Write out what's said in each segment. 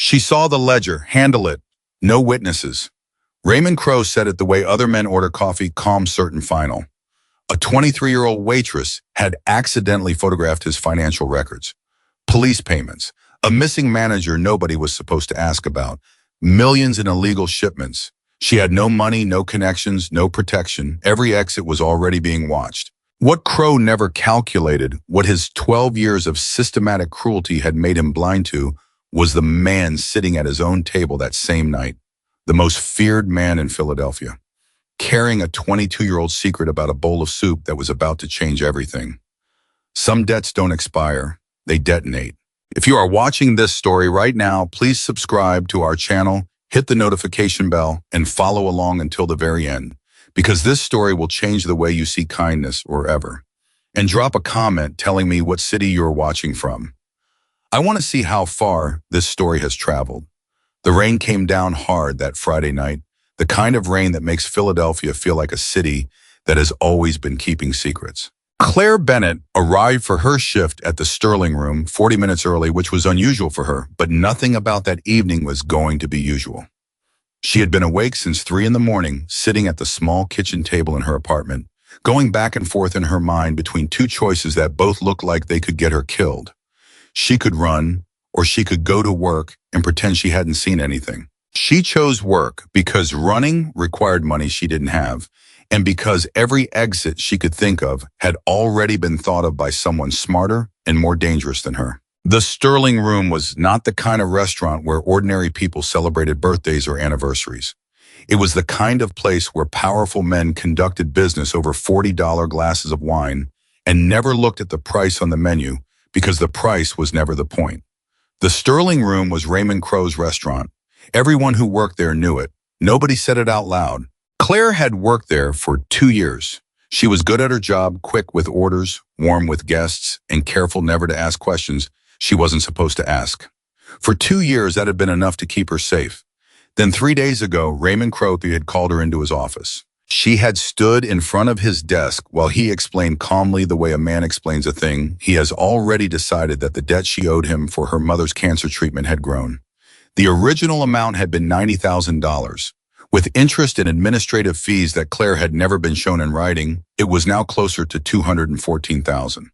She saw the ledger, handle it, no witnesses. Raymond Crowe said it the way other men order coffee, calm, certain, final. A 23-year-old waitress had accidentally photographed his financial records. Police payments, a missing manager nobody was supposed to ask about, millions in illegal shipments. She had no money, no connections, no protection. Every exit was already being watched. What Crowe never calculated, what his 12 years of systematic cruelty had made him blind to, was the man sitting at his own table that same night, the most feared man in Philadelphia, carrying a 22-year-old secret about a bowl of soup that was about to change everything. Some debts don't expire, they detonate. If you are watching this story right now, please subscribe to our channel, hit the notification bell, and follow along until the very end, because this story will change the way you see kindness or ever. And drop a comment telling me what city you're watching from. I want to see how far this story has traveled. The rain came down hard that Friday night, the kind of rain that makes Philadelphia feel like a city that has always been keeping secrets. Claire Bennett arrived for her shift at the Sterling Room 40 minutes early, which was unusual for her, but nothing about that evening was going to be usual. She had been awake since 3 in the morning, sitting at the small kitchen table in her apartment, going back and forth in her mind between two choices that both looked like they could get her killed. She could run, or she could go to work and pretend she hadn't seen anything. She chose work because running required money she didn't have, and because every exit she could think of had already been thought of by someone smarter and more dangerous than her. The Sterling Room was not the kind of restaurant where ordinary people celebrated birthdays or anniversaries. It was the kind of place where powerful men conducted business over $40 glasses of wine and never looked at the price on the menu because the price was never the point. The Sterling Room was Raymond Crowe's restaurant. Everyone who worked there knew it. Nobody said it out loud. Claire had worked there for 2 years. She was good at her job, quick with orders, warm with guests, and careful never to ask questions she wasn't supposed to ask. For 2 years, that had been enough to keep her safe. Then 3 days ago, Raymond Crowe had called her into his office. She had stood in front of his desk while he explained calmly the way a man explains a thing. He has already decided that the debt she owed him for her mother's cancer treatment had grown. The original amount had been $90,000. With interest and administrative fees that Claire had never been shown in writing, it was now closer to $214,000.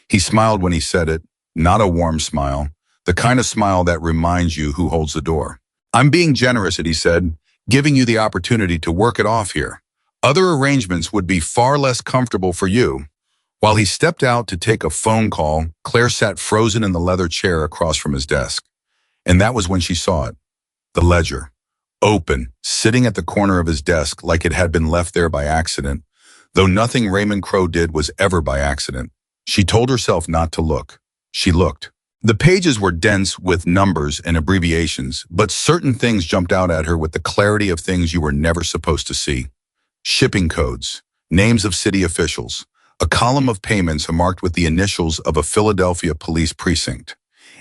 He smiled when he said it, not a warm smile, the kind of smile that reminds you who holds the door. "I'm being generous," he said, "giving you the opportunity to work it off here. Other arrangements would be far less comfortable for you." While he stepped out to take a phone call, Claire sat frozen in the leather chair across from his desk. And that was when she saw it. The ledger. Open, sitting at the corner of his desk like it had been left there by accident, though nothing Raymond Crowe did was ever by accident. She told herself not to look. She looked. The pages were dense with numbers and abbreviations, but certain things jumped out at her with the clarity of things you were never supposed to see. Shipping codes, names of city officials, a column of payments marked with the initials of a Philadelphia police precinct.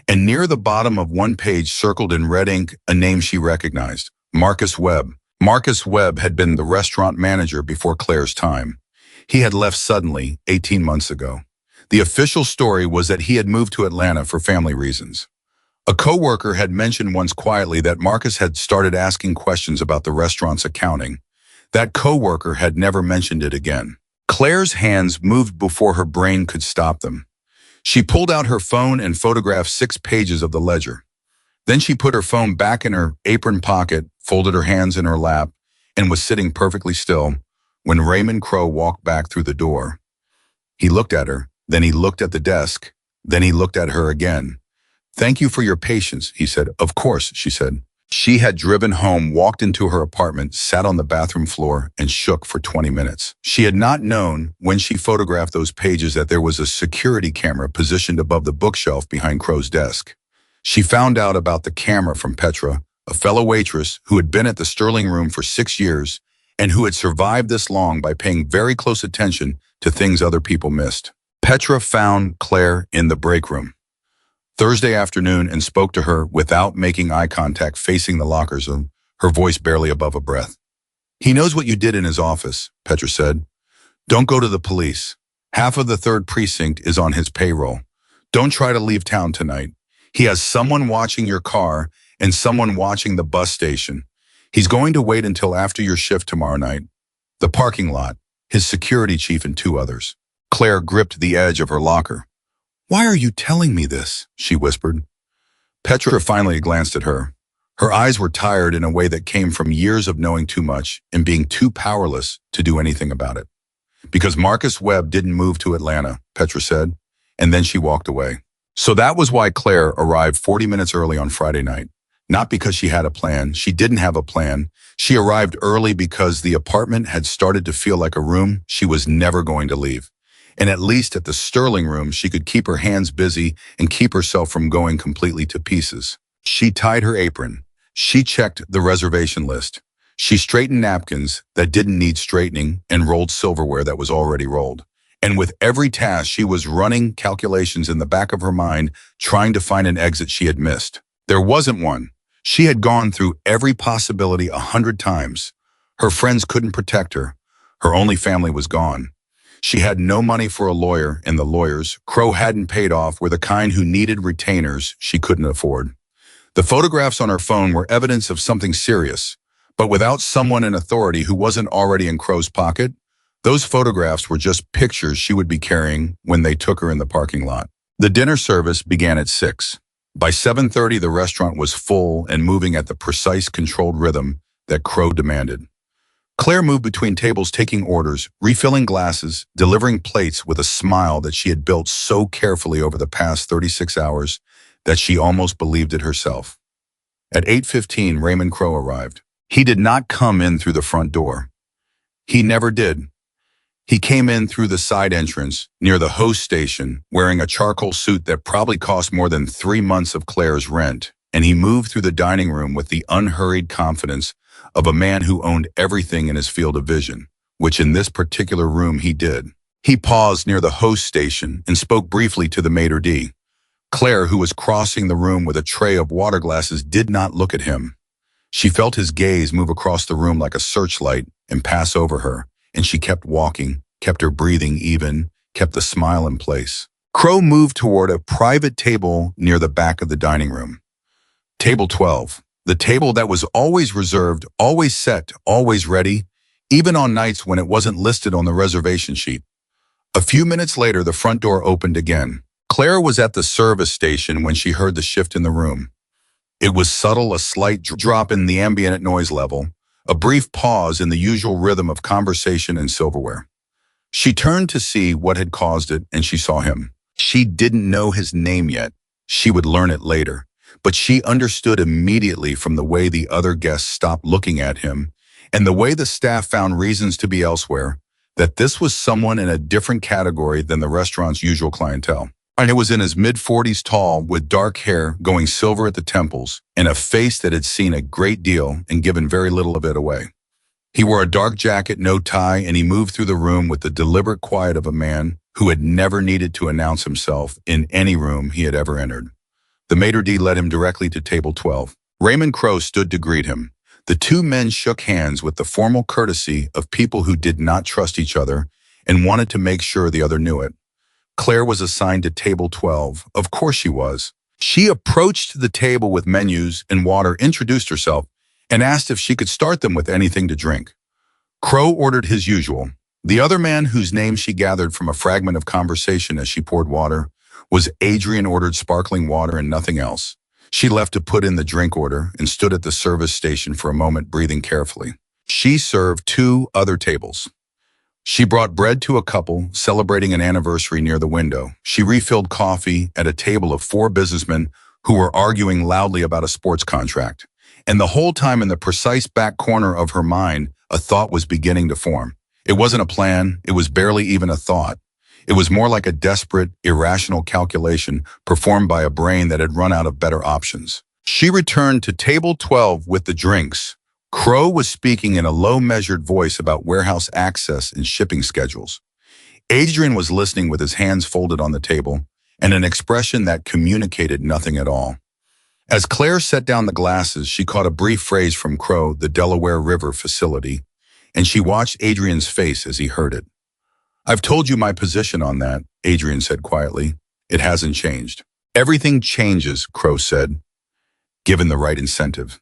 And near the bottom of one page, circled in red ink, a name she recognized. Marcus Webb. Marcus Webb had been the restaurant manager before Claire's time. He had left suddenly 18 months ago. The official story was that he had moved to Atlanta for family reasons. A coworker had mentioned once quietly that Marcus had started asking questions about the restaurant's accounting. That coworker had never mentioned it again. Claire's hands moved before her brain could stop them. She pulled out her phone and photographed 6 pages of the ledger. Then she put her phone back in her apron pocket, folded her hands in her lap, and was sitting perfectly still when Raymond Crowe walked back through the door. He looked at her, then he looked at the desk, then he looked at her again. "Thank you for your patience," he said. "Of course," she said. She had driven home, walked into her apartment, sat on the bathroom floor, and shook for 20 minutes. She had not known when she photographed those pages that there was a security camera positioned above the bookshelf behind Crowe's desk. She found out about the camera from Petra, a fellow waitress who had been at the Sterling Room for 6 years and who had survived this long by paying very close attention to things other people missed. Petra found Claire in the break room Thursday afternoon and spoke to her without making eye contact, facing the lockers, her voice barely above a breath. "He knows what you did in his office," Petra said. "Don't go to the police. Half of the 3rd precinct is on his payroll. Don't try to leave town tonight. He has someone watching your car, and someone watching the bus station. He's going to wait until after your shift tomorrow night. The parking lot, his security chief and two others. Claire gripped the edge of her locker. "Why are you telling me this?" she whispered. Petra finally glanced at her. Her eyes were tired in a way that came from years of knowing too much and being too powerless to do anything about it. "Because Marcus Webb didn't move to Atlanta," Petra said, and then she walked away. So that was why Claire arrived 40 minutes early on Friday night. Not because she had a plan. She didn't have a plan. She arrived early because the apartment had started to feel like a room she was never going to leave. And at least at the Sterling room, she could keep her hands busy and keep herself from going completely to pieces. She tied her apron. She checked the reservation list. She straightened napkins that didn't need straightening and rolled silverware that was already rolled. And with every task, she was running calculations in the back of her mind, trying to find an exit she had missed. There wasn't one. She had gone through every possibility 100 times. Her friends couldn't protect her. Her only family was gone. She had no money for a lawyer, and the lawyers Crowe hadn't paid off were the kind who needed retainers she couldn't afford. The photographs on her phone were evidence of something serious, but without someone in authority who wasn't already in Crowe's pocket, those photographs were just pictures she would be carrying when they took her in the parking lot. The dinner service began at 6. By 7:30, the restaurant was full and moving at the precise, controlled rhythm that Crowe demanded. Claire moved between tables taking orders, refilling glasses, delivering plates with a smile that she had built so carefully over the past 36 hours that she almost believed it herself. At 8:15, Raymond Crowe arrived. He did not come in through the front door. He never did. He came in through the side entrance near the host station wearing a charcoal suit that probably cost more than 3 months of Claire's rent, and he moved through the dining room with the unhurried confidence of a man who owned everything in his field of vision, which in this particular room he did. He paused near the host station and spoke briefly to the maitre d'. Claire, who was crossing the room with a tray of water glasses, did not look at him. She felt his gaze move across the room like a searchlight and pass over her, and she kept walking, kept her breathing even, kept the smile in place. Crowe moved toward a private table near the back of the dining room. Table 12. The table that was always reserved, always set, always ready, even on nights when it wasn't listed on the reservation sheet. A few minutes later, the front door opened again. Claire was at the service station when she heard the shift in the room. It was subtle, a slight drop in the ambient noise level, a brief pause in the usual rhythm of conversation and silverware. She turned to see what had caused it, and she saw him. She didn't know his name yet. She would learn it later. But she understood immediately from the way the other guests stopped looking at him and the way the staff found reasons to be elsewhere, that this was someone in a different category than the restaurant's usual clientele. And it was in his mid-40s, tall, with dark hair going silver at the temples, and a face that had seen a great deal and given very little of it away. He wore a dark jacket, no tie, and he moved through the room with the deliberate quiet of a man who had never needed to announce himself in any room he had ever entered. The maitre d' led him directly to table 12. Raymond Crowe stood to greet him. The two men shook hands with the formal courtesy of people who did not trust each other and wanted to make sure the other knew it. Claire was assigned to table 12. Of course she was. She approached the table with menus and water, introduced herself, and asked if she could start them with anything to drink. Crowe ordered his usual. The other man, whose name she gathered from a fragment of conversation as she poured water, was Adrian, ordered sparkling water and nothing else. She left to put in the drink order and stood at the service station for a moment, breathing carefully. She served 2 other tables. She brought bread to a couple celebrating an anniversary near the window. She refilled coffee at a table of 4 businessmen who were arguing loudly about a sports contract. And the whole time, in the precise back corner of her mind, a thought was beginning to form. It wasn't a plan. It was barely even a thought. It was more like a desperate, irrational calculation performed by a brain that had run out of better options. She returned to table 12 with the drinks. Crowe was speaking in a low, measured voice about warehouse access and shipping schedules. Adrian was listening with his hands folded on the table and an expression that communicated nothing at all. As Claire set down the glasses, she caught a brief phrase from Crowe, the Delaware River facility, and she watched Adrian's face as he heard it. "I've told you my position on that," Adrian said quietly. "It hasn't changed." "Everything changes," Crowe said. given the right incentive.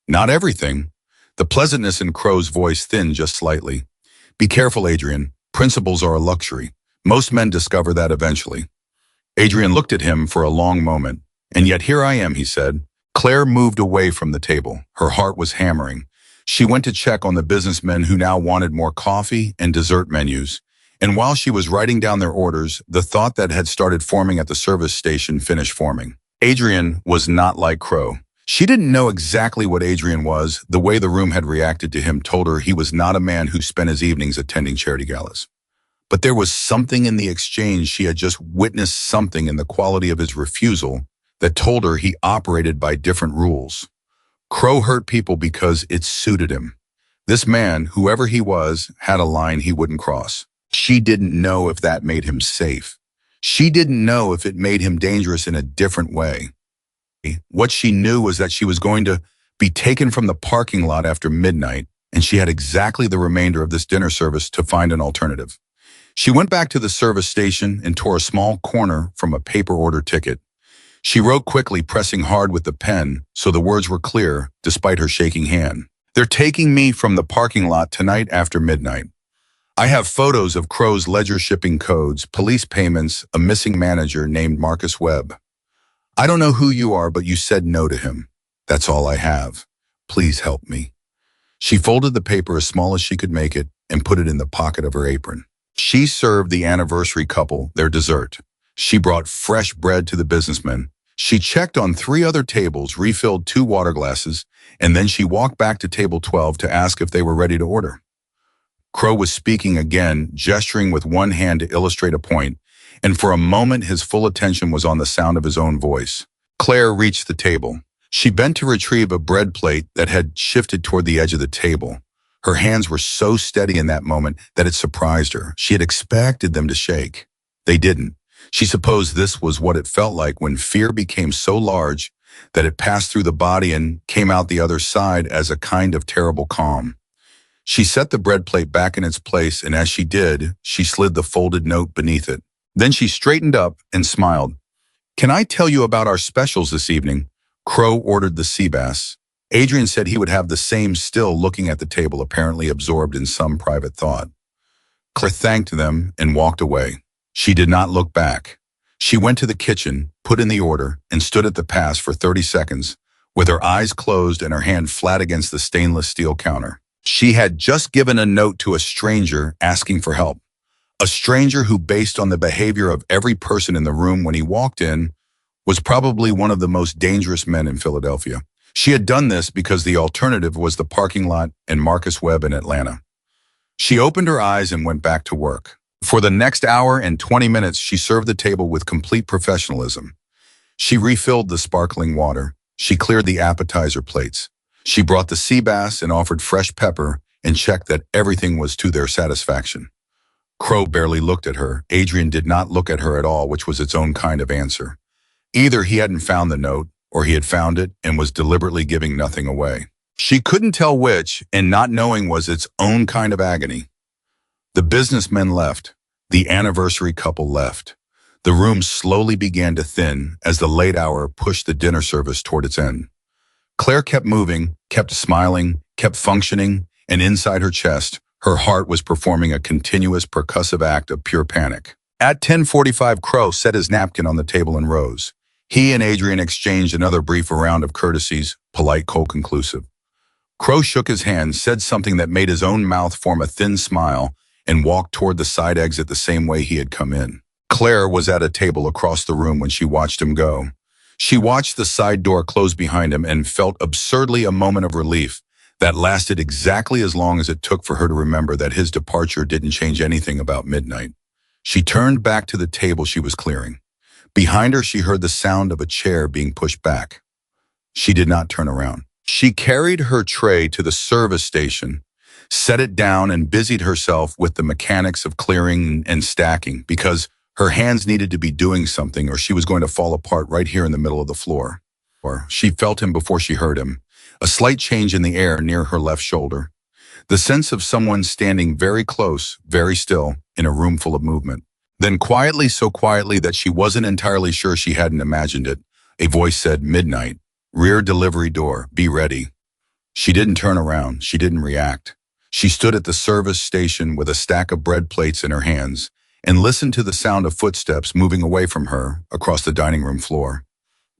Not everything. The pleasantness in Crowe's voice thinned just slightly. Be careful, Adrian. Principles are a luxury. Most men discover that eventually. Adrian looked at him for a long moment. And yet here I am, he said. Claire moved away from the table. Her heart was hammering. She went to check on the businessmen who now wanted more coffee and dessert menus. And while she was writing down their orders, the thought that had started forming at the service station finished forming. Adrian was not like Crowe. She didn't know exactly what Adrian was. The way the room had reacted to him told her he was not a man who spent his evenings attending charity galas. But there was something in the exchange. She had just witnessed something in the quality of his refusal that told her he operated by different rules. Crowe hurt people because it suited him. This man, whoever he was, had a line he wouldn't cross. She didn't know if that made him safe. She didn't know if it made him dangerous in a different way. What she knew was that she was going to be taken from the parking lot after midnight, and she had exactly the remainder of this dinner service to find an alternative. She went back to the service station and tore a small corner from a paper order ticket. She wrote quickly, pressing hard with the pen so the words were clear despite her shaking hand. They're taking me from the parking lot tonight after midnight. I have photos of Crowe's ledger shipping codes, police payments, a missing manager named Marcus Webb. I don't know who you are, but you said no to him. That's all I have. Please help me. She folded the paper as small as she could make it and put it in the pocket of her apron. She served the anniversary couple their dessert. She brought fresh bread to the businessmen. She checked on 3 other tables, refilled 2 water glasses, and then she walked back to table 12 to ask if they were ready to order. Crowe was speaking again, gesturing with one hand to illustrate a point, and for a moment his full attention was on the sound of his own voice. Claire reached the table. She bent to retrieve a bread plate that had shifted toward the edge of the table. Her hands were so steady in that moment that it surprised her. She had expected them to shake. They didn't. She supposed this was what it felt like when fear became so large that it passed through the body and came out the other side as a kind of terrible calm. She set the bread plate back in its place, and as she did, she slid the folded note beneath it. Then she straightened up and smiled. Can I tell you about our specials this evening? Crowe ordered the sea bass. Adrian said he would have the same, still looking at the table, apparently absorbed in some private thought. Claire thanked them and walked away. She did not look back. She went to the kitchen, put in the order, and stood at the pass for 30 seconds, with her eyes closed and her hand flat against the stainless steel counter. She had just given a note to a stranger asking for help. A stranger who, based on the behavior of every person in the room when he walked in, was probably one of the most dangerous men in Philadelphia. She had done this because the alternative was the parking lot and Marcus Webb in Atlanta. She opened her eyes and went back to work. For the next hour and 20 minutes, she served the table with complete professionalism. She refilled the sparkling water. She cleared the appetizer plates. She brought the sea bass and offered fresh pepper and checked that everything was to their satisfaction. Crowe barely looked at her. Adrian did not look at her at all, which was its own kind of answer. Either he hadn't found the note, or he had found it and was deliberately giving nothing away. She couldn't tell which, and not knowing was its own kind of agony. The businessmen left. The anniversary couple left. The room slowly began to thin as the late hour pushed the dinner service toward its end. Claire kept moving, kept smiling, kept functioning, and inside her chest, her heart was performing a continuous percussive act of pure panic. At 10:45, Crowe set his napkin on the table and rose. He and Adrian exchanged another brief round of courtesies, polite, cold, conclusive. Crowe shook his hand, said something that made his own mouth form a thin smile, and walked toward the side exit the same way he had come in. Claire was at a table across the room when she watched him go. She watched the side door close behind him and felt absurdly a moment of relief that lasted exactly as long as it took for her to remember that his departure didn't change anything about midnight. She turned back to the table she was clearing. Behind her, she heard the sound of a chair being pushed back. She did not turn around. She carried her tray to the service station, set it down, and busied herself with the mechanics of clearing and stacking because her hands needed to be doing something or she was going to fall apart right here in the middle of the floor. She felt him before she heard him, a slight change in the air near her left shoulder. The sense of someone standing very close, very still, in a room full of movement. Then quietly, so quietly that she wasn't entirely sure she hadn't imagined it, a voice said, "Midnight." Rear delivery door, be ready. She didn't turn around. She didn't react. She stood at the service station with a stack of bread plates in her hands and listened to the sound of footsteps moving away from her across the dining room floor.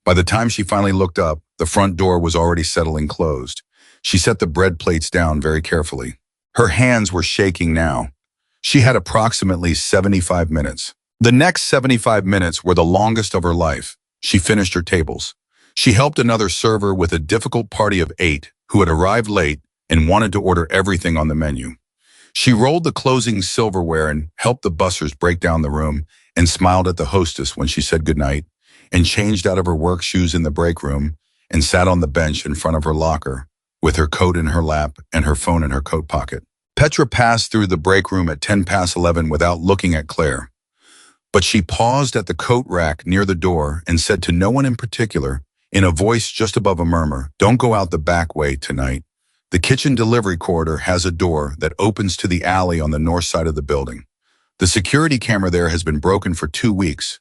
By the time she finally looked up, the front door was already settling closed. She set the bread plates down very carefully. Her hands were shaking now. She had approximately 75 minutes. The next 75 minutes were the longest of her life. She finished her tables. She helped another server with a difficult party of 8 who had arrived late and wanted to order everything on the menu. She rolled the closing silverware and helped the bussers break down the room and smiled at the hostess when she said goodnight and changed out of her work shoes in the break room and sat on the bench in front of her locker with her coat in her lap and her phone in her coat pocket. Petra passed through the break room at 11:10 without looking at Claire. But she paused at the coat rack near the door and said to no one in particular, in a voice just above a murmur, "Don't go out the back way tonight. The kitchen delivery corridor has a door that opens to the alley on the north side of the building. The security camera there has been broken for 2 weeks.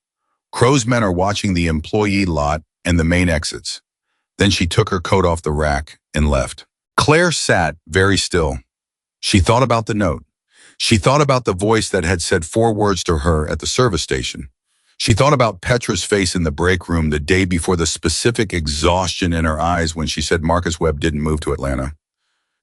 Crowe's men are watching the employee lot and the main exits." Then she took her coat off the rack and left. Claire sat very still. She thought about the note. She thought about the voice that had said 4 words to her at the service station. She thought about Petra's face in the break room the day before, the specific exhaustion in her eyes when she said Marcus Webb didn't move to Atlanta.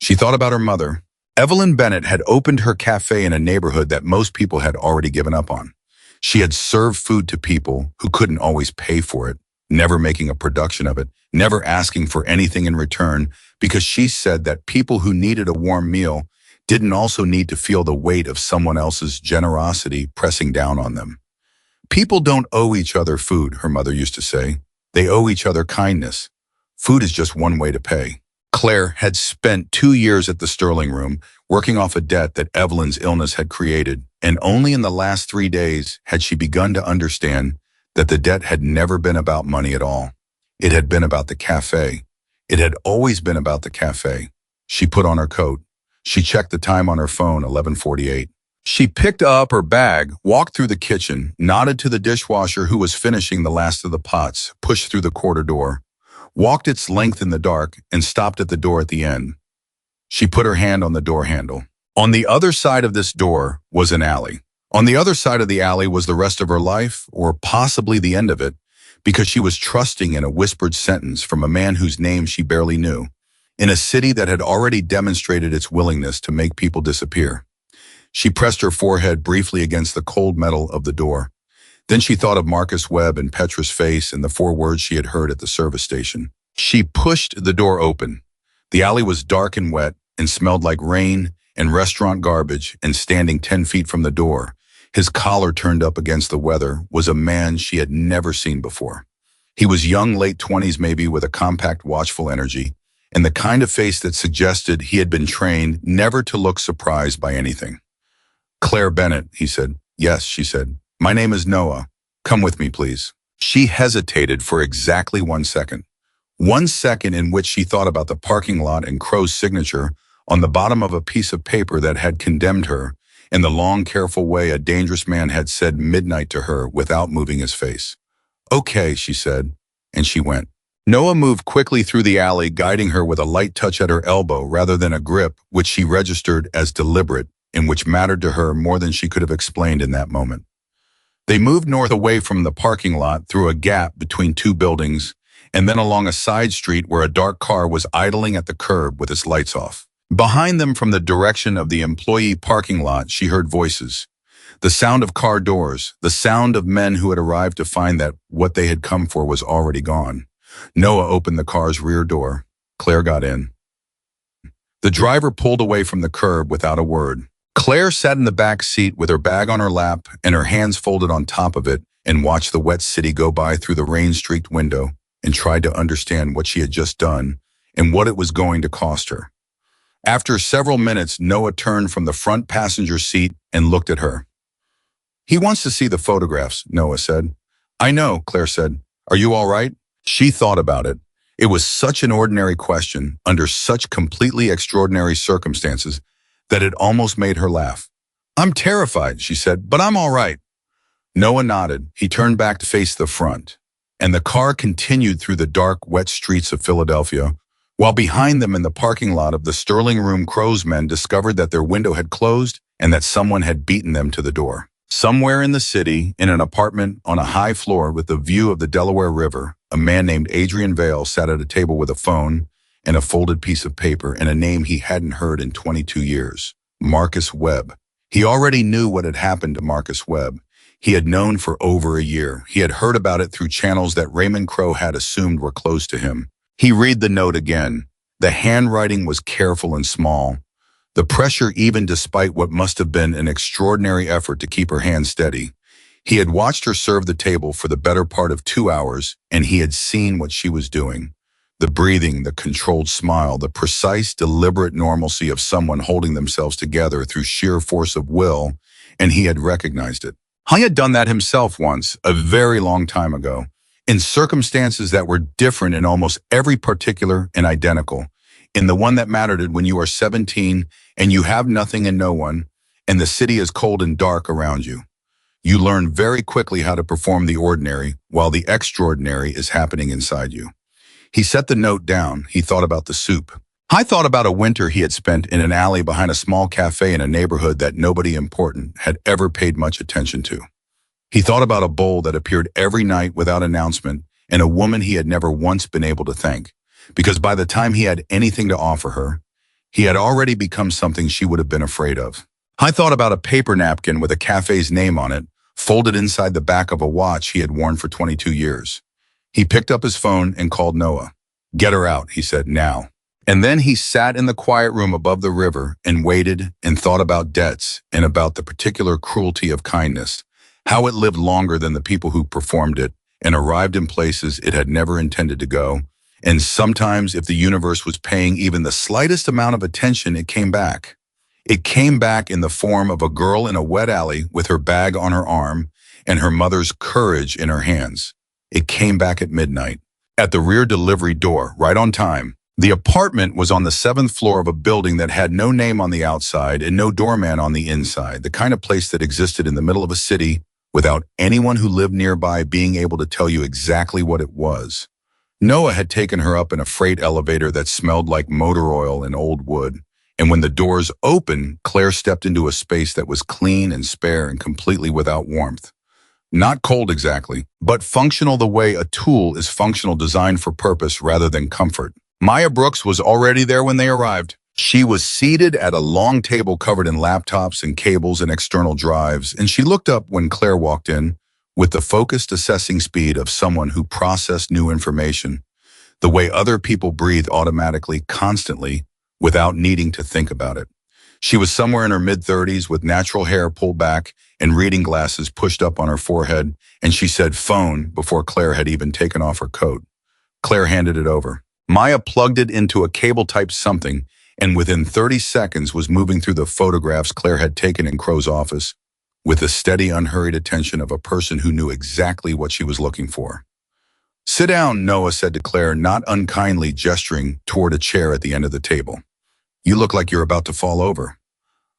She thought about her mother. Evelyn Bennett had opened her cafe in a neighborhood that most people had already given up on. She had served food to people who couldn't always pay for it, never making a production of it, never asking for anything in return, because she said that people who needed a warm meal didn't also need to feel the weight of someone else's generosity pressing down on them. People don't owe each other food, her mother used to say. They owe each other kindness. Food is just one way to pay. Claire had spent 2 years at the Sterling Room, working off a debt that Evelyn's illness had created, and only in the last 3 days had she begun to understand that the debt had never been about money at all. It had been about the cafe. It had always been about the cafe. She put on her coat. She checked the time on her phone, 11:48. She picked up her bag, walked through the kitchen, nodded to the dishwasher who was finishing the last of the pots, pushed through the quarter door, walked its length in the dark, and stopped at the door at the end. She put her hand on the door handle. On the other side of this door was an alley. On the other side of the alley was the rest of her life, or possibly the end of it, because she was trusting in a whispered sentence from a man whose name she barely knew, in a city that had already demonstrated its willingness to make people disappear. She pressed her forehead briefly against the cold metal of the door. Then she thought of Marcus Webb and Petra's face and the 4 words she had heard at the service station. She pushed the door open. The alley was dark and wet and smelled like rain and restaurant garbage, and standing 10 feet from the door, his collar turned up against the weather, was a man she had never seen before. He was young, late 20s maybe, with a compact, watchful energy, and the kind of face that suggested he had been trained never to look surprised by anything. "Claire Bennett," he said. "Yes," she said. "My name is Noah. Come with me, please." She hesitated for exactly 1 second. 1 second in which she thought about the parking lot and Crowe's signature on the bottom of a piece of paper that had condemned her, and the long, careful way a dangerous man had said midnight to her without moving his face. "Okay," she said, and she went. Noah moved quickly through the alley, guiding her with a light touch at her elbow rather than a grip which she registered as deliberate and which mattered to her more than she could have explained in that moment. They moved north away from the parking lot through a gap between 2 buildings and then along a side street where a dark car was idling at the curb with its lights off. Behind them, from the direction of the employee parking lot, she heard voices. The sound of car doors, the sound of men who had arrived to find that what they had come for was already gone. Noah opened the car's rear door. Claire got in. The driver pulled away from the curb without a word. Claire sat in the back seat with her bag on her lap and her hands folded on top of it and watched the wet city go by through the rain-streaked window and tried to understand what she had just done and what it was going to cost her. After several minutes, Noah turned from the front passenger seat and looked at her. "He wants to see the photographs," Noah said. "I know," Claire said. "Are you all right?" She thought about it. It was such an ordinary question, under such completely extraordinary circumstances, that it almost made her laugh. "I'm terrified," she said, "but I'm all right." Noah nodded. He turned back to face the front. and the car continued through the dark, wet streets of Philadelphia, while behind them in the parking lot of the Sterling Room, Crowe's men discovered that their window had closed and that someone had beaten them to the door. Somewhere in the city, in an apartment on a high floor with a view of the Delaware River, a man named Adrian Vale sat at a table with a phone and a folded piece of paper and a name he hadn't heard in 22 years, Marcus Webb. He already knew what had happened to Marcus Webb. He had known for over a year. He had heard about it through channels that Raymond Crowe had assumed were close to him. He read the note again. The handwriting was careful and small. The pressure, even despite what must have been an extraordinary effort to keep her hand steady. He had watched her serve the table for the better part of 2 hours, and he had seen what she was doing. The breathing, the controlled smile, the precise, deliberate normalcy of someone holding themselves together through sheer force of will, and he had recognized it. He had done that himself once, a very long time ago, in circumstances that were different in almost every particular and identical. In the one that mattered when you are 17 and you have nothing and no one, and the city is cold and dark around you. You learn very quickly how to perform the ordinary while the extraordinary is happening inside you. He set the note down. He thought about the soup. I thought about a winter he had spent in an alley behind a small cafe in a neighborhood that nobody important had ever paid much attention to. He thought about a bowl that appeared every night without announcement and a woman he had never once been able to thank, because by the time he had anything to offer her, he had already become something she would have been afraid of. I thought about a paper napkin with a cafe's name on it, folded inside the back of a watch he had worn for 22 years. He picked up his phone and called Noah. "Get her out," he said, "now." And then he sat in the quiet room above the river and waited and thought about debts and about the particular cruelty of kindness, how it lived longer than the people who performed it and arrived in places it had never intended to go. And sometimes if the universe was paying even the slightest amount of attention, it came back. It came back in the form of a girl in a wet alley with her bag on her arm and her mother's courage in her hands. It came back at midnight, at the rear delivery door, right on time. The apartment was on the 7th floor of a building that had no name on the outside and no doorman on the inside, the kind of place that existed in the middle of a city without anyone who lived nearby being able to tell you exactly what it was. Noah had taken her up in a freight elevator that smelled like motor oil and old wood, and when the doors opened, Claire stepped into a space that was clean and spare and completely without warmth. Not cold exactly, but functional the way a tool is functional, designed for purpose rather than comfort. Maya Brooks was already there when they arrived. She was seated at a long table covered in laptops and cables and external drives, and she looked up when Claire walked in with the focused, assessing speed of someone who processed new information, the way other people breathe automatically, constantly, without needing to think about it. She was somewhere in her mid-30s with natural hair pulled back and reading glasses pushed up on her forehead, and she said phone before Claire had even taken off her coat. Claire handed it over. Maya plugged it into a cable-type something, and within 30 seconds was moving through the photographs Claire had taken in Crowe's office with the steady, unhurried attention of a person who knew exactly what she was looking for. "Sit down," Noah said to Claire, not unkindly, gesturing toward a chair at the end of the table. "You look like you're about to fall over."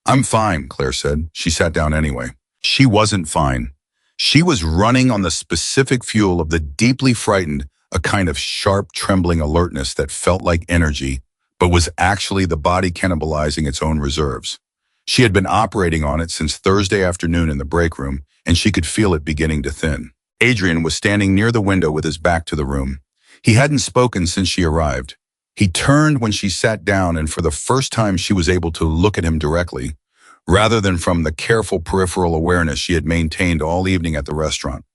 "I'm fine," Claire said. She sat down anyway. She wasn't fine. She was running on the specific fuel of the deeply frightened, a kind of sharp, trembling alertness that felt like energy, but was actually the body cannibalizing its own reserves. She had been operating on it since Thursday afternoon in the break room, and she could feel it beginning to thin. Adrian was standing near the window with his back to the room. He hadn't spoken since she arrived. He turned when she sat down, and for the first time she was able to look at him directly, rather than from the careful peripheral awareness she had maintained all evening at the restaurant.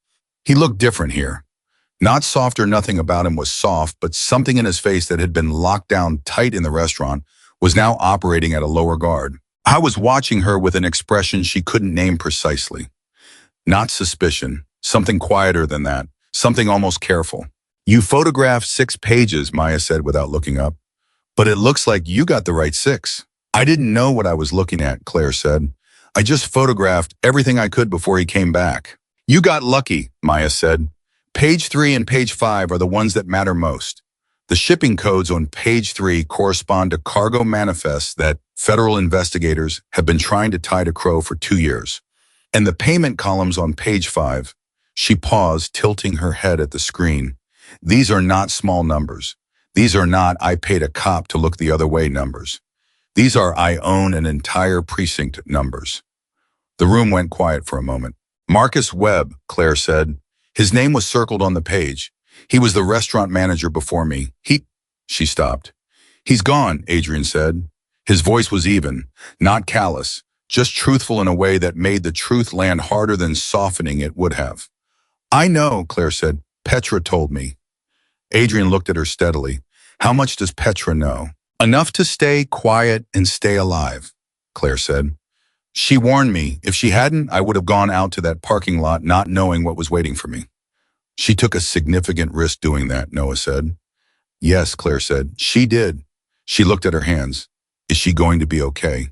He looked different here. Not soft, or nothing about him was soft, but something in his face that had been locked down tight in the restaurant was now operating at a lower guard. I was watching her with an expression she couldn't name precisely. Not suspicion, something quieter than that, something almost careful. "You photographed 6 pages, Maya said without looking up. "But it looks like you got the right 6. "I didn't know what I was looking at," Claire said. "I just photographed everything I could before he came back." "You got lucky," Maya said. "Page 3 and page 5 are the ones that matter most. The shipping codes on page 3 correspond to cargo manifests that federal investigators have been trying to tie to Crowe for 2 years. And the payment columns on page 5 She paused, tilting her head at the screen. These are not small numbers. These are not "I paid a cop to look the other way" numbers. These are "I own an entire precinct" numbers. The room went quiet for a moment. Marcus Webb, Claire said. His name was circled on the page. He was the restaurant manager before me. She stopped. He's gone, Adrian said. His voice was even, not callous, just truthful in a way that made the truth land harder than softening it would have. I know, Claire said. Petra told me. Adrian looked at her steadily. How much does Petra know? Enough to stay quiet and stay alive, Claire said. She warned me. If she hadn't, I would have gone out to that parking lot not knowing what was waiting for me. She took a significant risk doing that, Noah said. Yes, Claire said. She did. She looked at her hands. Is she going to be okay?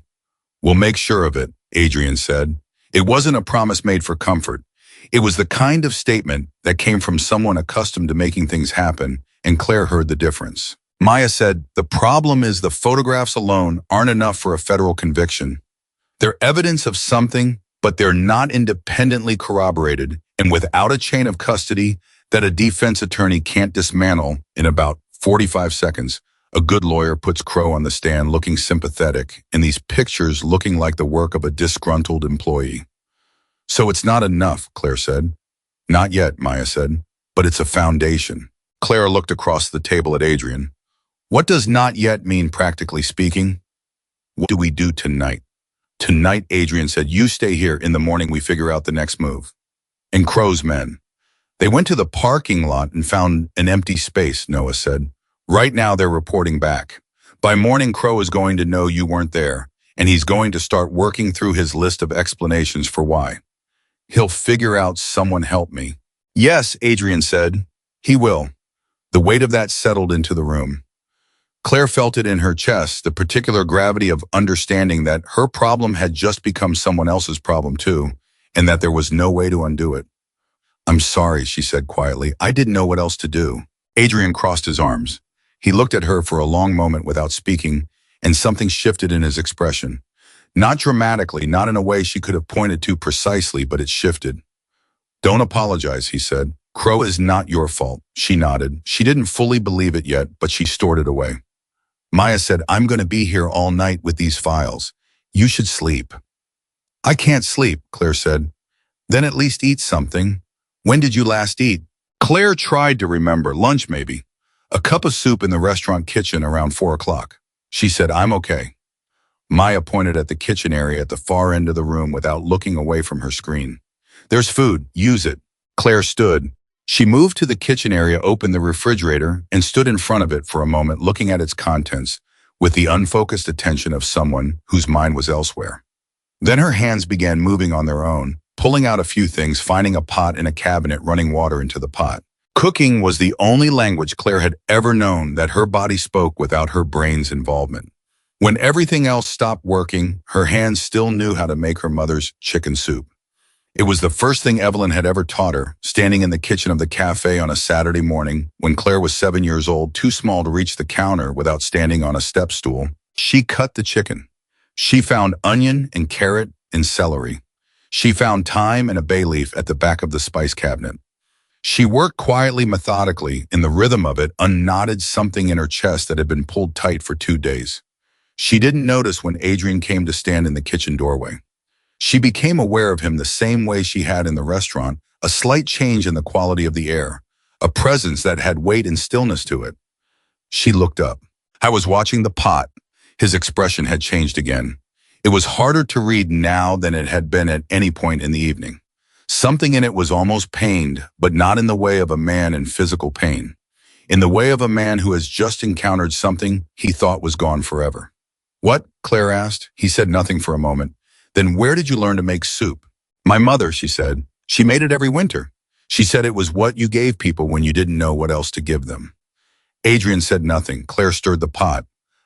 We'll make sure of it, Adrian said. It wasn't a promise made for comfort. It was the kind of statement that came from someone accustomed to making things happen, and Claire heard the difference. Maya said, the problem is the photographs alone aren't enough for a federal conviction. They're evidence of something, but they're not independently corroborated and without a chain of custody that a defense attorney can't dismantle in about 45 seconds. A good lawyer puts Crowe on the stand looking sympathetic, and these pictures looking like the work of a disgruntled employee. So it's not enough, Claire said. Not yet, Maya said, but it's a foundation. Claire looked across the table at Adrian. What does not yet mean, practically speaking? What do we do tonight? Tonight, Adrian said, you stay here. In the morning, we figure out the next move. And Crowe's men. They went to the parking lot and found an empty space, Noah said. Right now, they're reporting back. By morning, Crowe is going to know you weren't there, and he's going to start working through his list of explanations for why. He'll figure out someone help me. Yes, Adrian said. He will. The weight of that settled into the room. Claire felt it in her chest, the particular gravity of understanding that her problem had just become someone else's problem too, and that there was no way to undo it. I'm sorry, she said quietly. I didn't know what else to do. Adrian crossed his arms. He looked at her for a long moment without speaking, and something shifted in his expression. Not dramatically, not in a way she could have pointed to precisely, but it shifted. Don't apologize, he said. Crowe is not your fault. She nodded. She didn't fully believe it yet, but she stored it away. Maya said, I'm going to be here all night with these files. You should sleep. I can't sleep, Claire said. Then at least eat something. When did you last eat? Claire tried to remember. Lunch, maybe. A cup of soup in the restaurant kitchen around 4 o'clock. She said, I'm okay. Maya pointed at the kitchen area at the far end of the room without looking away from her screen. There's food. Use it. Claire stood. She moved to the kitchen area, opened the refrigerator, and stood in front of it for a moment looking at its contents with the unfocused attention of someone whose mind was elsewhere. Then her hands began moving on their own, pulling out a few things, finding a pot in a cabinet, running water into the pot. Cooking was the only language Claire had ever known that her body spoke without her brain's involvement. When everything else stopped working, her hands still knew how to make her mother's chicken soup. It was the first thing Evelyn had ever taught her, standing in the kitchen of the cafe on a Saturday morning when Claire was 7 years old, too small to reach the counter without standing on a step stool. She cut the chicken. She found onion and carrot and celery. She found thyme and a bay leaf at the back of the spice cabinet. She worked quietly, methodically. In the rhythm of it, unknotted something in her chest that had been pulled tight for 2 days. She didn't notice when Adrian came to stand in the kitchen doorway. She became aware of him the same way she had in the restaurant, a slight change in the quality of the air, a presence that had weight and stillness to it. She looked up. I was watching the pot. His expression had changed again. It was harder to read now than it had been at any point in the evening. Something in it was almost pained, but not in the way of a man in physical pain. In the way of a man who has just encountered something he thought was gone forever. What? Claire asked. He said nothing for a moment. Then where did you learn to make soup? My mother, she said. She made it every winter. She said it was what you gave people when you didn't know what else to give them. Adrian said nothing. Claire stirred the pot.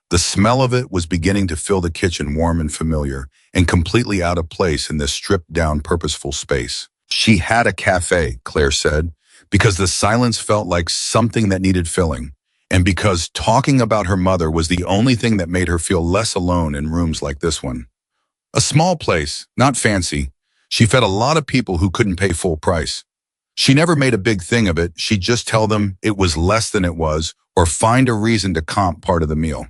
The smell of it was beginning to fill the kitchen, warm and familiar, and completely out of place in this stripped-down, purposeful space. She had a cafe, Claire said, because the silence felt like something that needed filling, and because talking about her mother was the only thing that made her feel less alone in rooms like this one. A small place, not fancy. She fed a lot of people who couldn't pay full price. She never made a big thing of it. She'd just tell them it was less than it was or find a reason to comp part of the meal.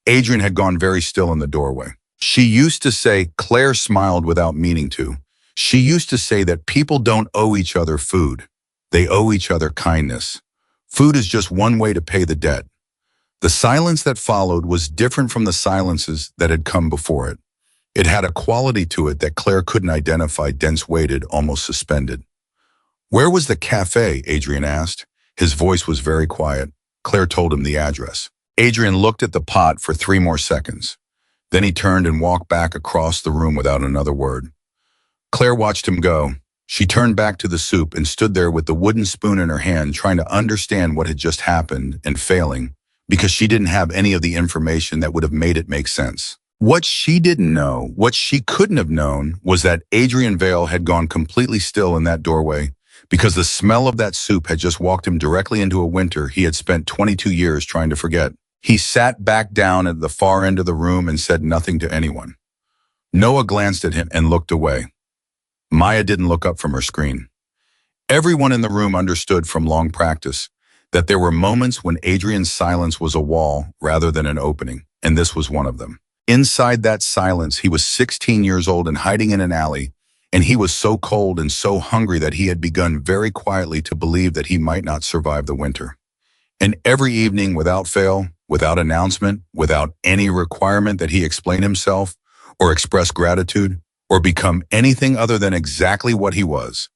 Adrian had gone very still in the doorway. She used to say, Claire smiled without meaning to. She used to say that people don't owe each other food. They owe each other kindness. Food is just one way to pay the debt. The silence that followed was different from the silences that had come before it. It had a quality to it that Claire couldn't identify, dense-weighted, almost suspended. Where was the cafe? Adrian asked. His voice was very quiet. Claire told him the address. Adrian looked at the pot for 3 more seconds. Then he turned and walked back across the room without another word. Claire watched him go. She turned back to the soup and stood there with the wooden spoon in her hand, trying to understand what had just happened and failing, because she didn't have any of the information that would have made it make sense. What she didn't know, what she couldn't have known, was that Adrian Vale had gone completely still in that doorway, because the smell of that soup had just walked him directly into a winter he had spent 22 years trying to forget. He sat back down at the far end of the room and said nothing to anyone. Noah glanced at him and looked away. Maya didn't look up from her screen. Everyone in the room understood from long practice that there were moments when Adrian's silence was a wall rather than an opening, and this was one of them. Inside that silence, he was 16 years old and hiding in an alley, and he was so cold and so hungry that he had begun very quietly to believe that he might not survive the winter. And every evening, without fail, without announcement, without any requirement that he explain himself or express gratitude or become anything other than exactly what he was,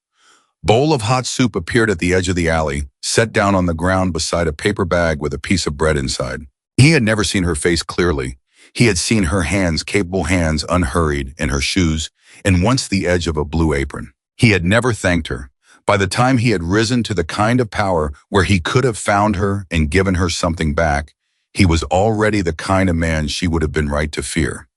bowl of hot soup appeared at the edge of the alley, set down on the ground beside a paper bag with a piece of bread inside. He had never seen her face clearly. He had seen her hands, capable hands, unhurried, in her shoes, and once the edge of a blue apron. He had never thanked her. By the time he had risen to the kind of power where he could have found her and given her something back, he was already the kind of man she would have been right to fear.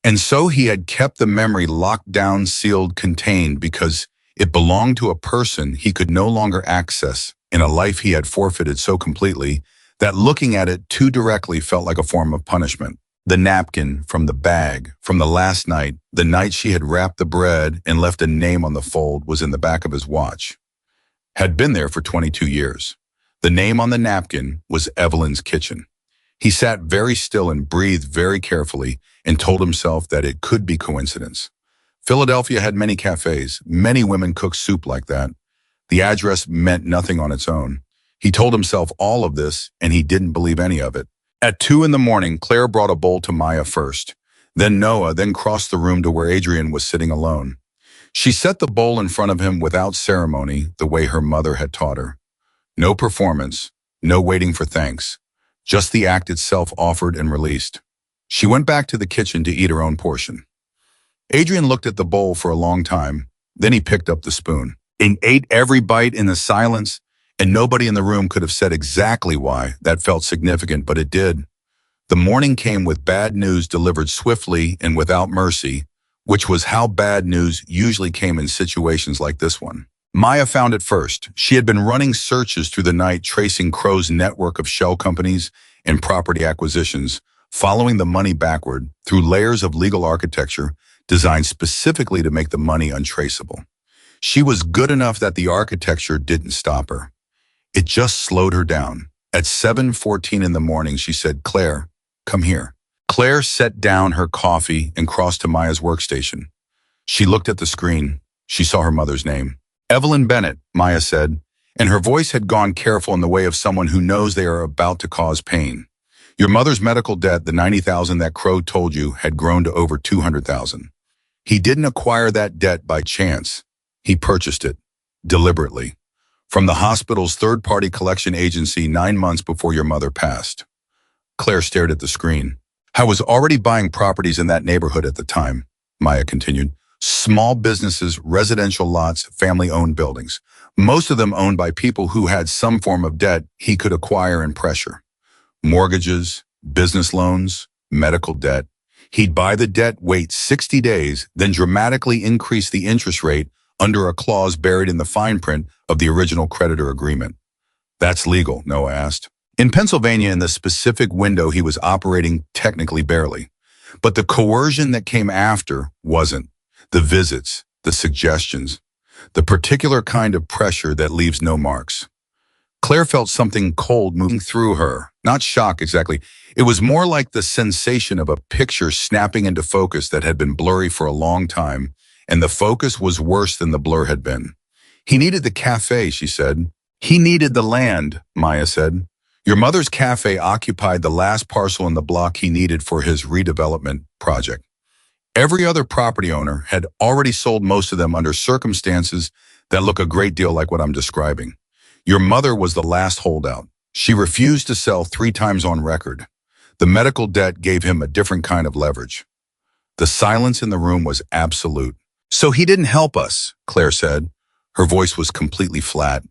And so he had kept the memory locked down, sealed, contained, because it belonged to a person he could no longer access in a life he had forfeited so completely that looking at it too directly felt like a form of punishment. The napkin from the bag from the last night, the night she had wrapped the bread and left a name on the fold, was in the back of his watch. Had been there for 22 years. The name on the napkin was Evelyn's Kitchen. He sat very still and breathed very carefully and told himself that it could be coincidence. Philadelphia had many cafes. Many women cooked soup like that. The address meant nothing on its own. He told himself all of this, and he didn't believe any of it. At 2 in the morning, Claire brought a bowl to Maya first, then Noah, then crossed the room to where Adrian was sitting alone. She set the bowl in front of him without ceremony, the way her mother had taught her. No performance, no waiting for thanks, just the act itself offered and released. She went back to the kitchen to eat her own portion. Adrian looked at the bowl for a long time, then he picked up the spoon and ate every bite in the silence, and nobody in the room could have said exactly why that felt significant, but it did. The morning came with bad news delivered swiftly and without mercy, which was how bad news usually came in situations like this one. Maya found it first. She had been running searches through the night, tracing Crowe's network of shell companies and property acquisitions, following the money backward through layers of legal architecture designed specifically to make the money untraceable. She was good enough that the architecture didn't stop her. It just slowed her down. At 7:14 in the morning, she said, "Claire, come here." Claire set down her coffee and crossed to Maya's workstation. She looked at the screen. She saw her mother's name. "Evelyn Bennett," Maya said, and her voice had gone careful in the way of someone who knows they are about to cause pain. "Your mother's medical debt, the $90,000 that Crowe told you, had grown to over $200,000. He didn't acquire that debt by chance. He purchased it, deliberately, from the hospital's third-party collection agency 9 months before your mother passed." Claire stared at the screen. "I was already buying properties in that neighborhood at the time," Maya continued. "Small businesses, residential lots, family-owned buildings. Most of them owned by people who had some form of debt he could acquire and pressure. Mortgages, business loans, medical debt. He'd buy the debt, wait 60 days, then dramatically increase the interest rate under a clause buried in the fine print of the original creditor agreement." "That's legal?" Noah asked. "In Pennsylvania, in the specific window he was operating, technically barely. But the coercion that came after wasn't. The visits, the suggestions. the particular kind of pressure that leaves no marks. Claire felt something cold moving through her. Not shock exactly. It was more like the sensation of a picture snapping into focus that had been blurry for a long time, and the focus was worse than the blur had been. He needed the cafe, she said. He needed the land, Maya said. Your mother's cafe occupied the last parcel in the block he needed for his redevelopment project. Every other property owner had already sold most of them under circumstances that look a great deal like what I'm describing. Your mother was the last holdout. She refused to sell 3 times on record. The medical debt gave him a different kind of leverage. The silence in the room was absolute. So he didn't help us, Claire said. Her voice was completely flat.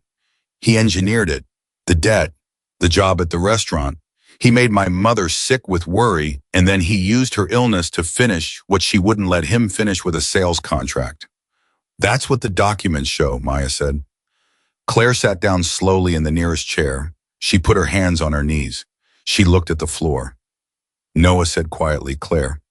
He engineered it. The debt, the job at the restaurant. He made my mother sick with worry, and then he used her illness to finish what she wouldn't let him finish with a sales contract. That's what the documents show, Maya said. Claire sat down slowly in the nearest chair. She put her hands on her knees. She looked at the floor. Noah said quietly, Claire,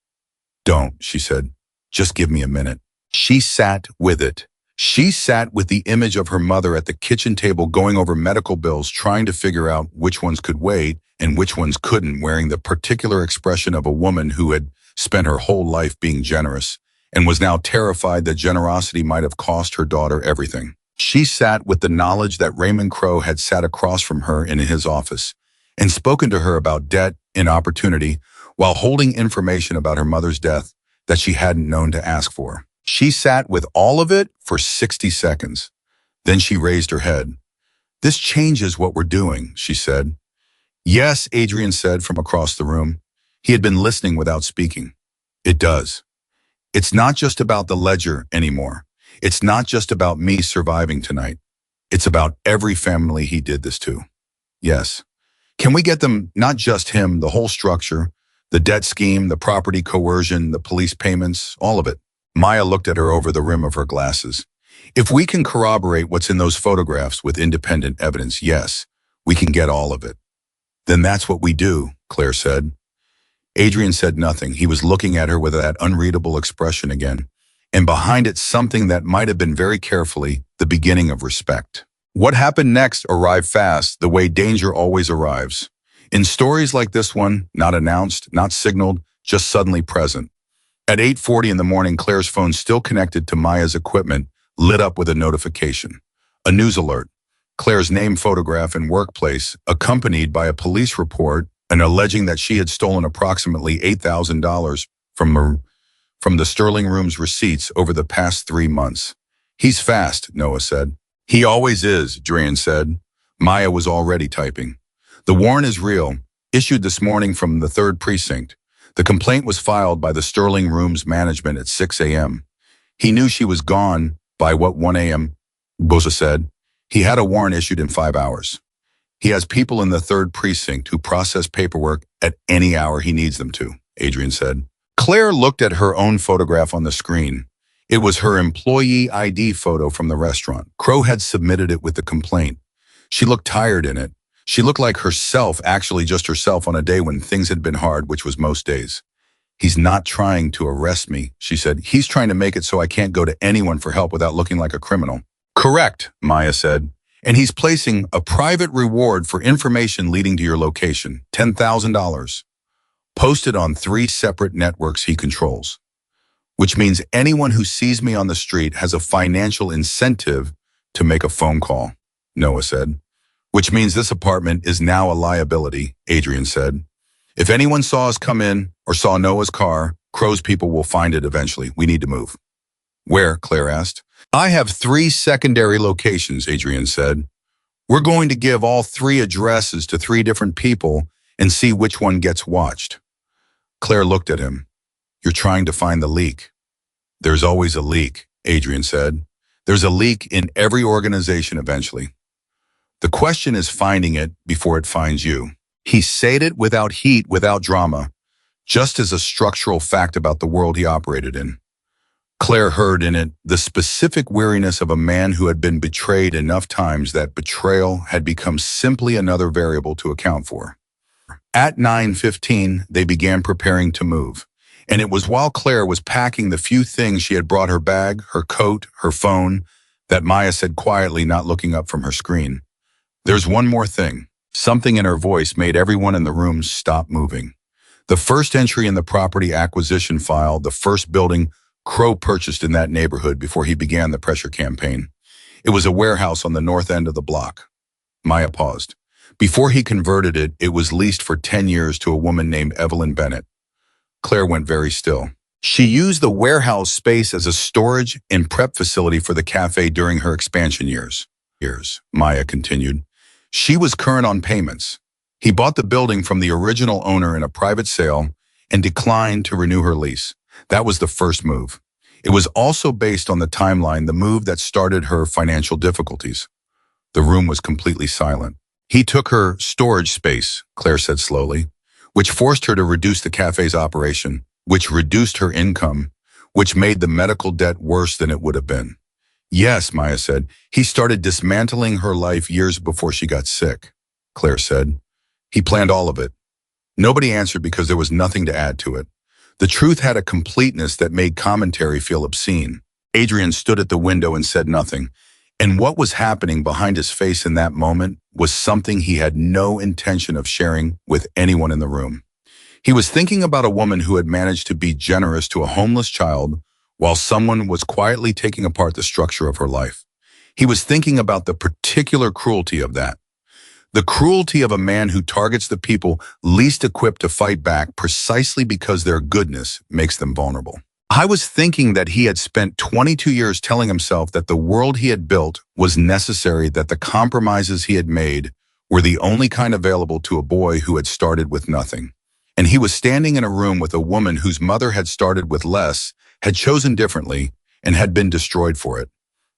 don't, she said. Just give me a minute. She sat with it. She sat with the image of her mother at the kitchen table going over medical bills, trying to figure out which ones could wait and which ones couldn't, wearing the particular expression of a woman who had spent her whole life being generous and was now terrified that generosity might have cost her daughter everything. She sat with the knowledge that Raymond Crowe had sat across from her in his office and spoken to her about debt and opportunity while holding information about her mother's death that she hadn't known to ask for. She sat with all of it for 60 seconds. Then she raised her head. This changes what we're doing, she said. Yes, Adrian said from across the room. He had been listening without speaking. It does. It's not just about the ledger anymore. It's not just about me surviving tonight. It's about every family he did this to. Yes. Can we get them, not just him, the whole structure, the debt scheme, the property coercion, the police payments, all of it? Maya looked at her over the rim of her glasses. If we can corroborate what's in those photographs with independent evidence, yes, we can get all of it. Then that's what we do, Claire said. Adrian said nothing. He was looking at her with that unreadable expression again, and behind it something that might have been very carefully the beginning of respect. What happened next arrived fast, the way danger always arrives. In stories like this one, not announced, not signaled, just suddenly present. At 8:40 in the morning, Claire's phone, still connected to Maya's equipment, lit up with a notification. A news alert. Claire's name, photograph, and workplace, accompanied by a police report and alleging that she had stolen approximately $8,000 from the Sterling Room's receipts over the past 3 months. He's fast, Noah said. He always is, Adrian said. Maya was already typing. The warrant is real, issued this morning from the 3rd Precinct. The complaint was filed by the Sterling Room's management at 6 a.m. He knew she was gone by 1 a.m., Bosa said. He had a warrant issued in 5 hours. He has people in the 3rd Precinct who process paperwork at any hour he needs them to, Adrian said. Claire looked at her own photograph on the screen. It was her employee ID photo from the restaurant. Crowe had submitted it with the complaint. She looked tired in it. She looked like herself, actually just herself, on a day when things had been hard, which was most days. He's not trying to arrest me, she said. He's trying to make it so I can't go to anyone for help without looking like a criminal. Correct, Maya said. And he's placing a private reward for information leading to your location, $10,000, posted on 3 separate networks he controls, which means anyone who sees me on the street has a financial incentive to make a phone call, Noah said. Which means this apartment is now a liability, Adrian said. If anyone saw us come in or saw Noah's car, Crowe's people will find it eventually. We need to move. Where? Claire asked. I have 3 secondary locations, Adrian said. We're going to give all 3 addresses to 3 different people and see which one gets watched. Claire looked at him. You're trying to find the leak. There's always a leak, Adrian said. There's a leak in every organization eventually. The question is finding it before it finds you. He said it without heat, without drama, just as a structural fact about the world he operated in. Claire heard in it the specific weariness of a man who had been betrayed enough times that betrayal had become simply another variable to account for. At 9:15, they began preparing to move, and it was while Claire was packing the few things she had brought, her bag, her coat, her phone, That Maya said quietly, not looking up from her screen. There's one more thing. Something in her voice made everyone in the room stop moving. The first entry in the property acquisition file, the first building Crowe purchased in that neighborhood before he began the pressure campaign. It was a warehouse on the north end of the block. Maya paused. Before he converted it, it was leased for 10 years to a woman named Evelyn Bennett. Claire went very still. She used the warehouse space as a storage and prep facility for the cafe during her expansion years. Maya continued. She was current on payments. He bought the building from the original owner in a private sale and declined to renew her lease. That was the first move. It was also based on the timeline, the move that started her financial difficulties. The room was completely silent. He took her storage space, Claire said slowly, which forced her to reduce the cafe's operation, which reduced her income, which made the medical debt worse than it would have been. Yes, Maya said. He started dismantling her life years before she got sick, Claire said. He planned all of it. Nobody answered because there was nothing to add to it. The truth had a completeness that made commentary feel obscene. Adrian stood at the window and said nothing. And what was happening behind his face in that moment was something he had no intention of sharing with anyone in the room. He was thinking about a woman who had managed to be generous to a homeless child while someone was quietly taking apart the structure of her life. He was thinking about the particular cruelty of that. The cruelty of a man who targets the people least equipped to fight back precisely because their goodness makes them vulnerable. I was thinking that he had spent 22 years telling himself that the world he had built was necessary, that the compromises he had made were the only kind available to a boy who had started with nothing. And he was standing in a room with a woman whose mother had started with less, had chosen differently, and had been destroyed for it.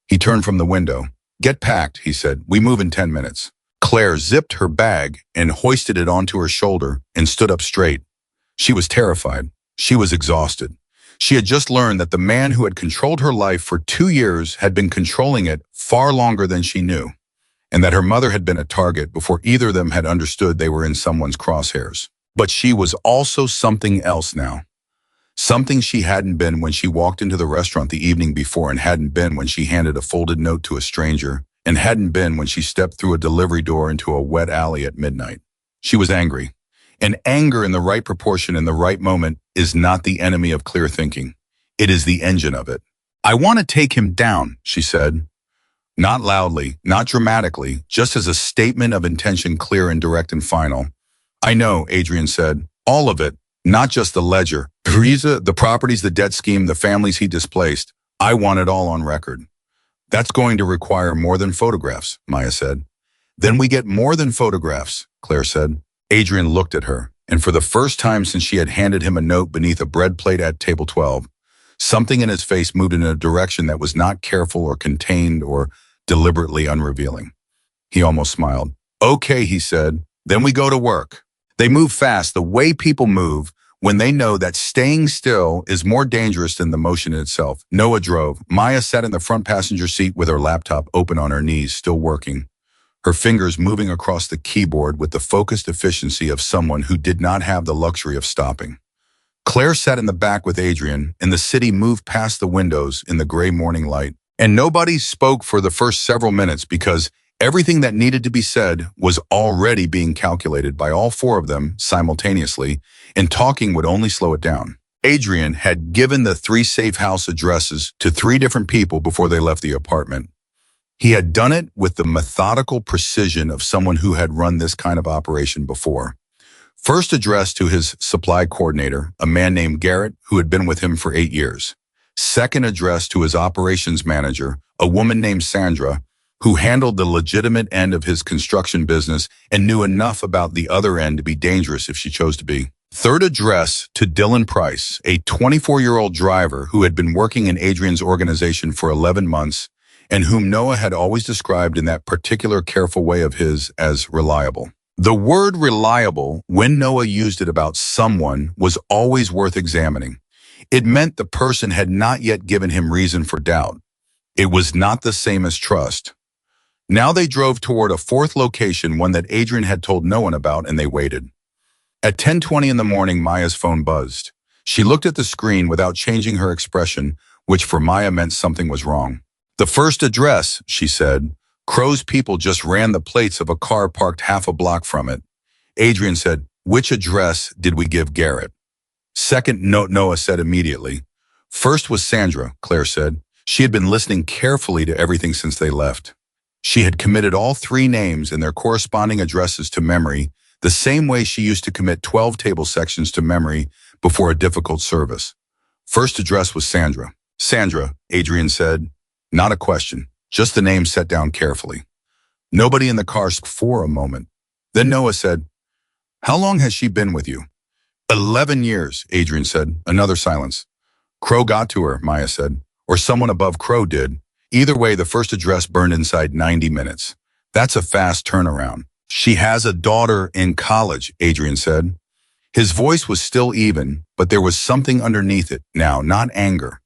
He turned from the window. "Get packed," he said. "We move in 10 minutes. Claire zipped her bag and hoisted it onto her shoulder and stood up straight. She was terrified. She was exhausted. She had just learned that the man who had controlled her life for 2 years had been controlling it far longer than she knew, and that her mother had been a target before either of them had understood they were in someone's crosshairs. But she was also something else now. Something she hadn't been when she walked into the restaurant the evening before, and hadn't been when she handed a folded note to a stranger, and hadn't been when she stepped through a delivery door into a wet alley at midnight. She was angry. And anger in the right proportion in the right moment is not the enemy of clear thinking. It is the engine of it. "I want to take him down," she said. Not loudly, not dramatically, just as a statement of intention, clear and direct and final. "I know," Adrian said. "All of it, not just the ledger. Teresa, the properties, the debt scheme, the families he displaced. I want it all on record." "That's going to require more than photographs," Maya said. "Then we get more than photographs," Claire said. Adrian looked at her, and for the first time since she had handed him a note beneath a bread plate at table 12, something in his face moved in a direction that was not careful or contained or deliberately unrevealing. He almost smiled. "Okay," he said, "then we go to work." They move fast, the way people move, when they know that staying still is more dangerous than the motion itself. Noah drove. Maya sat in the front passenger seat with her laptop open on her knees, still working, her fingers moving across the keyboard with the focused efficiency of someone who did not have the luxury of stopping. Claire sat in the back with Adrian, and the city moved past the windows in the gray morning light. And nobody spoke for the first several minutes because everything that needed to be said was already being calculated by all four of them simultaneously, and talking would only slow it down. Adrian had given the 3 safe house addresses to 3 different people before they left the apartment. He had done it with the methodical precision of someone who had run this kind of operation before. First addressed to his supply coordinator, a man named Garrett, who had been with him for 8 years. Second addressed to his operations manager, a woman named Sandra, who handled the legitimate end of his construction business and knew enough about the other end to be dangerous if she chose to be. Third address to Dylan Price, a 24-year-old driver who had been working in Adrian's organization for 11 months and whom Noah had always described in that particular careful way of his as reliable. The word reliable, when Noah used it about someone, was always worth examining. It meant the person had not yet given him reason for doubt. It was not the same as trust. Now they drove toward a 4th location, one that Adrian had told no one about, and they waited. At 10:20 in the morning, Maya's phone buzzed. She looked at the screen without changing her expression, which for Maya meant something was wrong. The first address, she said. Crowe's people just ran the plates of a car parked half a block from it. Adrian said, which address did we give Garrett? Second note, Noah said immediately. First was Sandra, Claire said. She had been listening carefully to everything since they left. She had committed all three names and their corresponding addresses to memory, the same way she used to commit 12 table sections to memory before a difficult service. First address was Sandra. Sandra, Adrian said. Not a question, just the name set down carefully. Nobody in the car spoke for a moment. Then Noah said, how long has she been with you? 11 years, Adrian said. Another silence. Crowe got to her, Maya said. Or someone above Crowe did. Either way, the first address burned inside 90 minutes. That's a fast turnaround. She has a daughter in college, Adrian said. His voice was still even, but there was something underneath it now, not anger.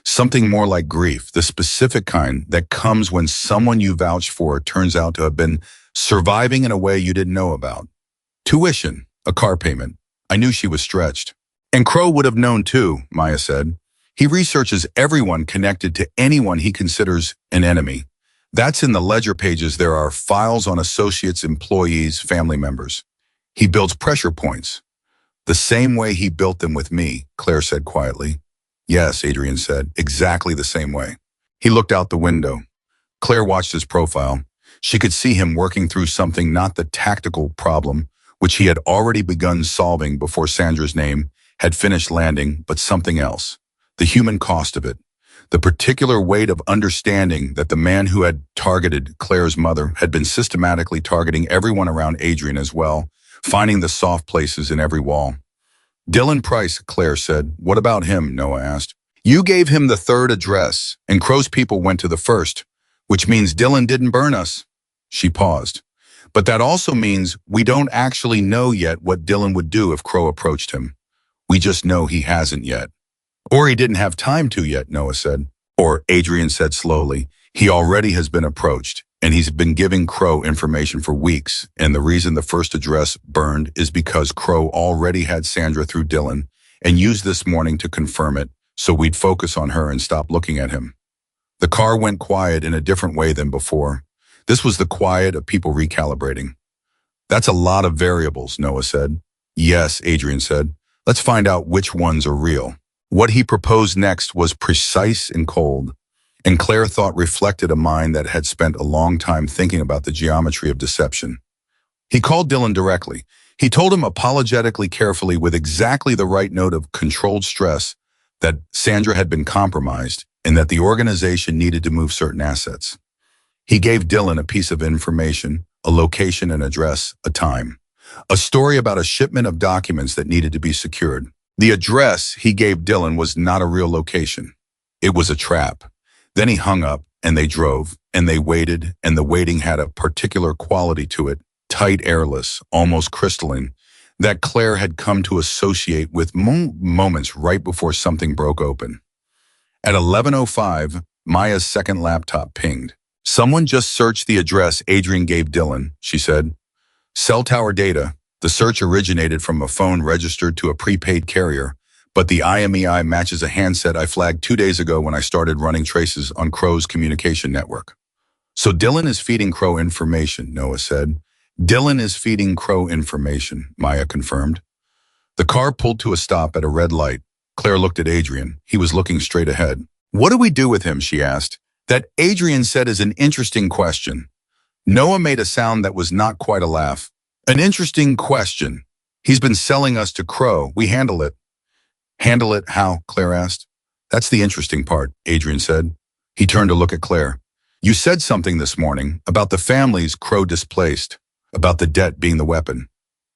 Something more like grief, the specific kind that comes when someone you vouch for turns out to have been surviving in a way you didn't know about. Tuition, a car payment. I knew she was stretched. And Crowe would have known too, Maya said. He researches everyone connected to anyone he considers an enemy. That's in the ledger pages. There are files on associates, employees, family members. He builds pressure points. The same way he built them with me, Claire said quietly. Yes, Adrian said, exactly the same way. He looked out the window. Claire watched his profile. She could see him working through something, not the tactical problem, which he had already begun solving before Sandra's name had finished landing, but something else. The human cost of it. The particular weight of understanding that the man who had targeted Claire's mother had been systematically targeting everyone around Adrian as well, finding the soft places in every wall. Dylan Price, Claire said. What about him? Noah asked. You gave him the third address, and Crowe's people went to the first, which means Dylan didn't burn us. She paused. But that also means we don't actually know yet what Dylan would do if Crowe approached him. We just know he hasn't yet. Or he didn't have time to yet, Noah said. Or, Adrian said slowly, he already has been approached, and he's been giving Crowe information for weeks, and the reason the first address burned is because Crowe already had Sandra through Dylan and used this morning to confirm it, so we'd focus on her and stop looking at him. The car went quiet in a different way than before. This was the quiet of people recalibrating. That's a lot of variables, Noah said. Yes, Adrian said. Let's find out which ones are real. What he proposed next was precise and cold, and Claire thought reflected a mind that had spent a long time thinking about the geometry of deception. He called Dylan directly. He told him apologetically carefully with exactly the right note of controlled stress that Sandra had been compromised and that the organization needed to move certain assets. He gave Dylan a piece of information, a location, an address, a time. A story about a shipment of documents that needed to be secured. The address he gave Dylan was not a real location. It was a trap. Then he hung up, and they drove, and they waited, and the waiting had a particular quality to it, tight, airless, almost crystalline, that Claire had come to associate with moments right before something broke open. At 11:05, Maya's second laptop pinged. Someone just searched the address Adrian gave Dylan, she said. Cell tower data. The search originated from a phone registered to a prepaid carrier, but the IMEI matches a handset I flagged 2 days ago when I started running traces on Crowe's communication network. So Dylan is feeding Crowe information, Noah said. Dylan is feeding Crowe information, Maya confirmed. The car pulled to a stop at a red light. Claire looked at Adrian. He was looking straight ahead. What do we do with him, she asked. That, Adrian said, is an interesting question. Noah made a sound that was not quite a laugh. An interesting question. He's been selling us to Crowe. We handle it. Handle it how? Claire asked. That's the interesting part, Adrian said. He turned to look at Claire. You said something this morning about the families Crowe displaced, about the debt being the weapon.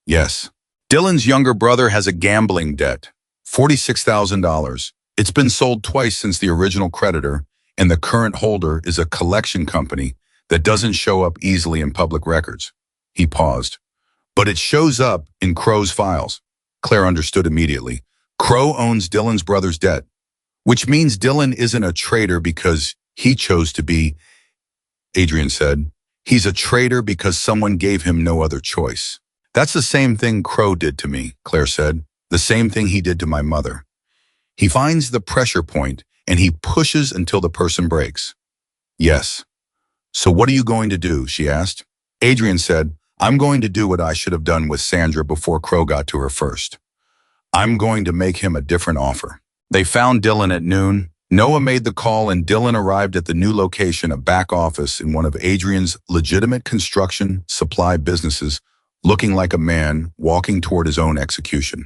Yes. Dylan's younger brother has a gambling debt, $46,000. It's been sold twice since the original creditor, and the current holder is a collection company that doesn't show up easily in public records. He paused. But it shows up in Crowe's files. Claire understood immediately. Crowe owns Dylan's brother's debt, which means Dylan isn't a traitor because he chose to be, Adrian said. He's a traitor because someone gave him no other choice. That's the same thing Crowe did to me, Claire said. The same thing he did to my mother. He finds the pressure point and he pushes until the person breaks. Yes. So what are you going to do? She asked. Adrian said, I'm going to do what I should have done with Sandra before Crowe got to her first. I'm going to make him a different offer. They found Dylan at noon. Noah made the call and Dylan arrived at the new location, a back office in one of Adrian's legitimate construction supply businesses, looking like a man walking toward his own execution.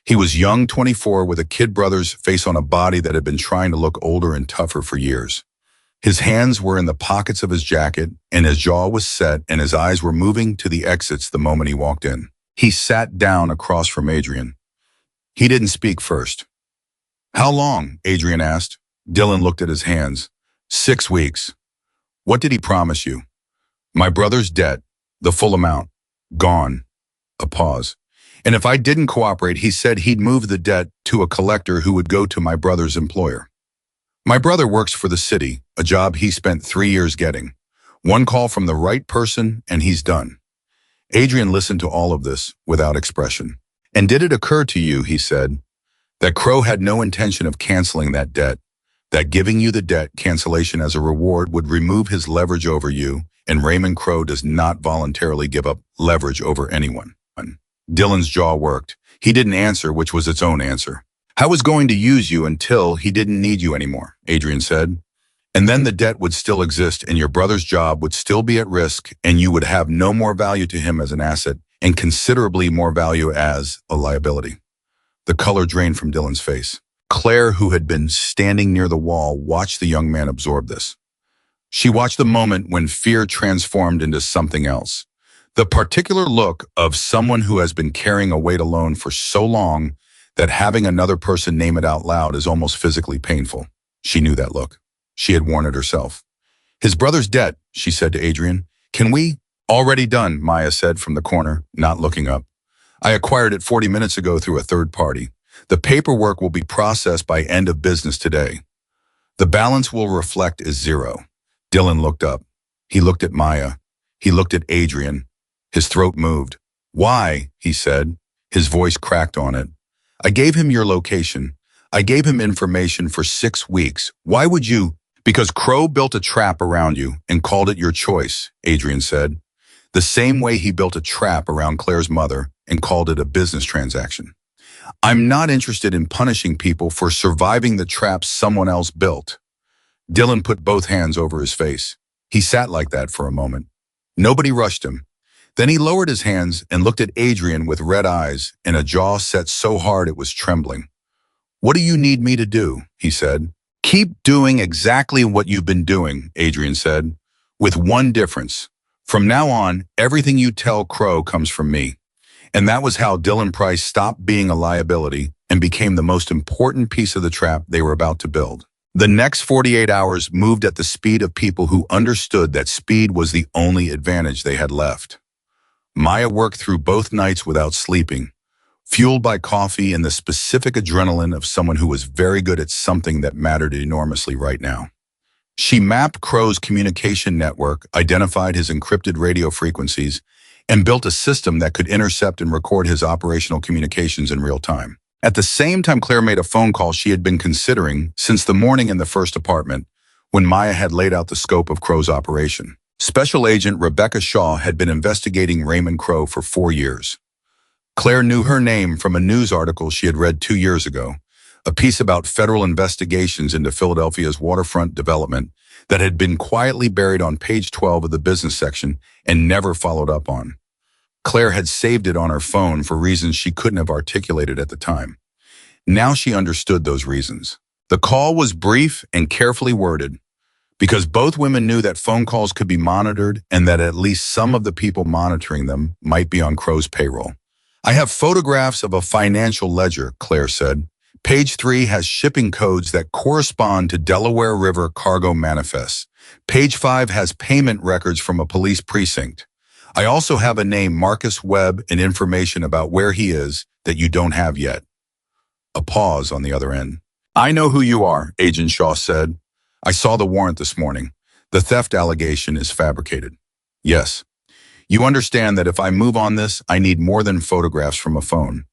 He was young, 24, with a kid brother's face on a body that had been trying to look older and tougher for years. His hands were in the pockets of his jacket, and his jaw was set, and his eyes were moving to the exits the moment he walked in. He sat down across from Adrian. He didn't speak first. How long? Adrian asked. Dylan looked at his hands. 6 weeks. What did he promise you? My brother's debt, the full amount, gone. A pause. And if I didn't cooperate, he said he'd move the debt to a collector who would go to my brother's employer. My brother works for the city, a job he spent 3 years getting. One call from the right person and he's done. Adrian listened to all of this without expression. And did it occur to you, he said, that Crowe had no intention of canceling that debt, that giving you the debt cancellation as a reward would remove his leverage over you, and Raymond Crowe does not voluntarily give up leverage over anyone. Dylan's jaw worked. He didn't answer, which was its own answer. I was going to use you until he didn't need you anymore, Adrian said. And then the debt would still exist and your brother's job would still be at risk and you would have no more value to him as an asset and considerably more value as a liability. The color drained from Dylan's face. Claire, who had been standing near the wall, watched the young man absorb this. She watched the moment when fear transformed into something else. The particular look of someone who has been carrying a weight alone for so long that having another person name it out loud is almost physically painful. She knew that look. She had worn it herself. His brother's debt, she said to Adrian. Can we? Already done, Maya said from the corner, not looking up. I acquired it 40 minutes ago through a third party. The paperwork will be processed by end of business today. The balance will reflect as zero. Dylan looked up. He looked at Maya. He looked at Adrian. His throat moved. Why? He said. His voice cracked on it. I gave him your location. I gave him information for 6 weeks. Why would you? Because Crowe built a trap around you and called it your choice, Adrian said. The same way he built a trap around Claire's mother and called it a business transaction. I'm not interested in punishing people for surviving the traps someone else built. Dylan put both hands over his face. He sat like that for a moment. Nobody rushed him. Then he lowered his hands and looked at Adrian with red eyes and a jaw set so hard it was trembling. What do you need me to do? He said. Keep doing exactly what you've been doing, Adrian said, with one difference. From now on, everything you tell Crowe comes from me. And that was how Dylan Price stopped being a liability and became the most important piece of the trap they were about to build. The next 48 hours moved at the speed of people who understood that speed was the only advantage they had left. Maya worked through both nights without sleeping, fueled by coffee and the specific adrenaline of someone who was very good at something that mattered enormously right now. She mapped Crowe's communication network, identified his encrypted radio frequencies, and built a system that could intercept and record his operational communications in real time. At the same time, Claire made a phone call she had been considering since the morning in the first apartment, when Maya had laid out the scope of Crowe's operation. Special Agent Rebecca Shaw had been investigating Raymond Crowe for 4 years. Claire knew her name from a news article she had read 2 years ago, a piece about federal investigations into Philadelphia's waterfront development that had been quietly buried on page 12 of the business section and never followed up on. Claire had saved it on her phone for reasons she couldn't have articulated at the time. Now she understood those reasons. The call was brief and carefully worded, because both women knew that phone calls could be monitored and that at least some of the people monitoring them might be on Crowe's payroll. I have photographs of a financial ledger, Claire said. Page 3 has shipping codes that correspond to Delaware River cargo manifests. Page 5 has payment records from a police precinct. I also have a name, Marcus Webb, and information about where he is that you don't have yet. A pause on the other end. I know who you are, Agent Shaw said. I saw the warrant this morning. The theft allegation is fabricated. Yes. You understand that if I move on this, I need more than photographs from a phone.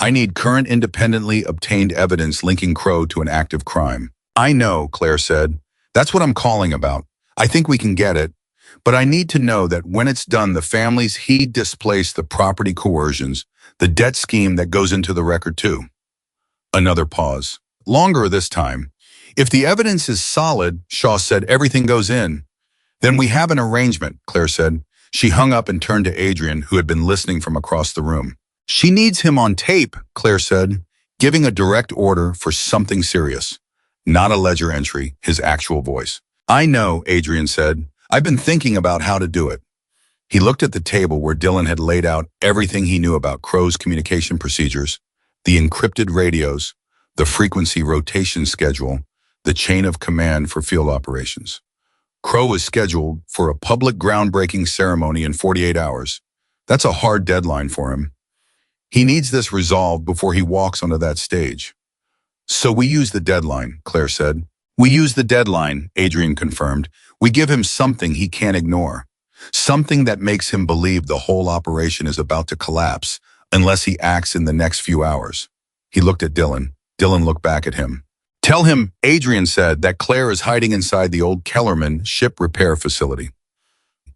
I need current independently obtained evidence linking Crowe to an active crime. I know, Claire said. That's what I'm calling about. I think we can get it, but I need to know that when it's done, the families he displaced, the property coercions, the debt scheme that goes into the record too. Another pause. Longer this time. If the evidence is solid, Shaw said, everything goes in. Then we have an arrangement, Claire said. She hung up and turned to Adrian, who had been listening from across the room. She needs him on tape, Claire said, giving a direct order for something serious. Not a ledger entry, his actual voice. I know, Adrian said. I've been thinking about how to do it. He looked at the table where Dylan had laid out everything he knew about Crowe's communication procedures, the encrypted radios, the frequency rotation schedule, the chain of command for field operations. Crowe is scheduled for a public groundbreaking ceremony in 48 hours. That's a hard deadline for him. He needs this resolved before he walks onto that stage. So we use the deadline, Claire said. We use the deadline, Adrian confirmed. We give him something he can't ignore. Something that makes him believe the whole operation is about to collapse unless he acts in the next few hours. He looked at Dylan. Dylan looked back at him. Tell him, Adrian said, that Claire is hiding inside the old Kellerman ship repair facility.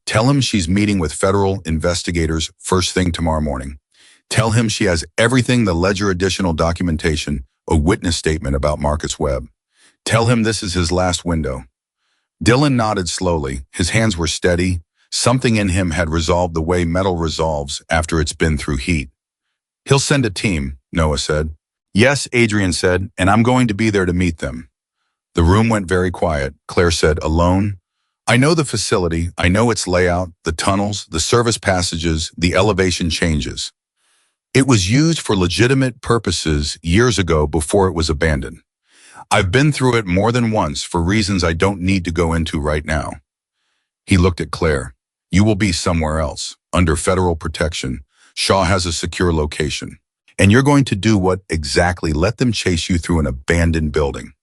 Tell him she's meeting with federal investigators first thing tomorrow morning. Tell him she has everything, the ledger additional documentation, a witness statement about Marcus Webb. Tell him this is his last window. Dylan nodded slowly. His hands were steady. Something in him had resolved the way metal resolves after it's been through heat. He'll send a team, Noah said. Yes, Adrian said, and I'm going to be there to meet them. The room went very quiet. Claire said, alone? I know the facility. I know its layout, the tunnels, the service passages, the elevation changes. It was used for legitimate purposes years ago before it was abandoned. I've been through it more than once for reasons I don't need to go into right now. He looked at Claire. You will be somewhere else, under federal protection. Shaw has a secure location. And you're going to do what exactly? Let them chase you through an abandoned building.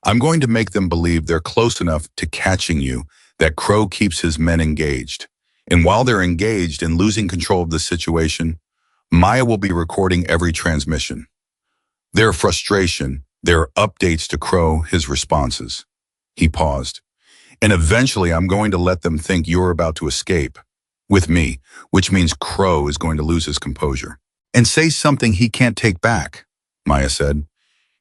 I'm going to make them believe they're close enough to catching you that Crowe keeps his men engaged. And while they're engaged and losing control of the situation, Maya will be recording every transmission. Their frustration, their updates to Crowe, his responses. He paused. And eventually I'm going to let them think you're about to escape. With me, which means Crowe is going to lose his composure. And say something he can't take back, Maya said.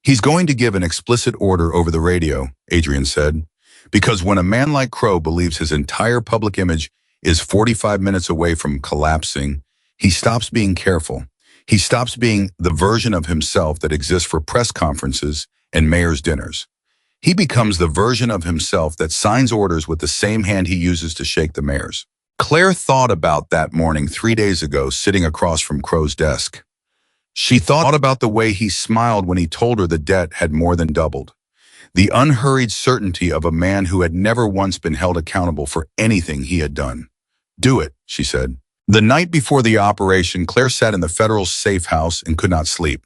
He's going to give an explicit order over the radio, Adrian said. Because when a man like Crowe believes his entire public image is 45 minutes away from collapsing, he stops being careful. He stops being the version of himself that exists for press conferences and mayor's dinners. He becomes the version of himself that signs orders with the same hand he uses to shake the mayor's. Claire thought about that morning 3 days ago sitting across from Crowe's desk. She thought about the way he smiled when he told her the debt had more than doubled. The unhurried certainty of a man who had never once been held accountable for anything he had done. Do it, she said. The night before the operation, Claire sat in the federal safe house and could not sleep.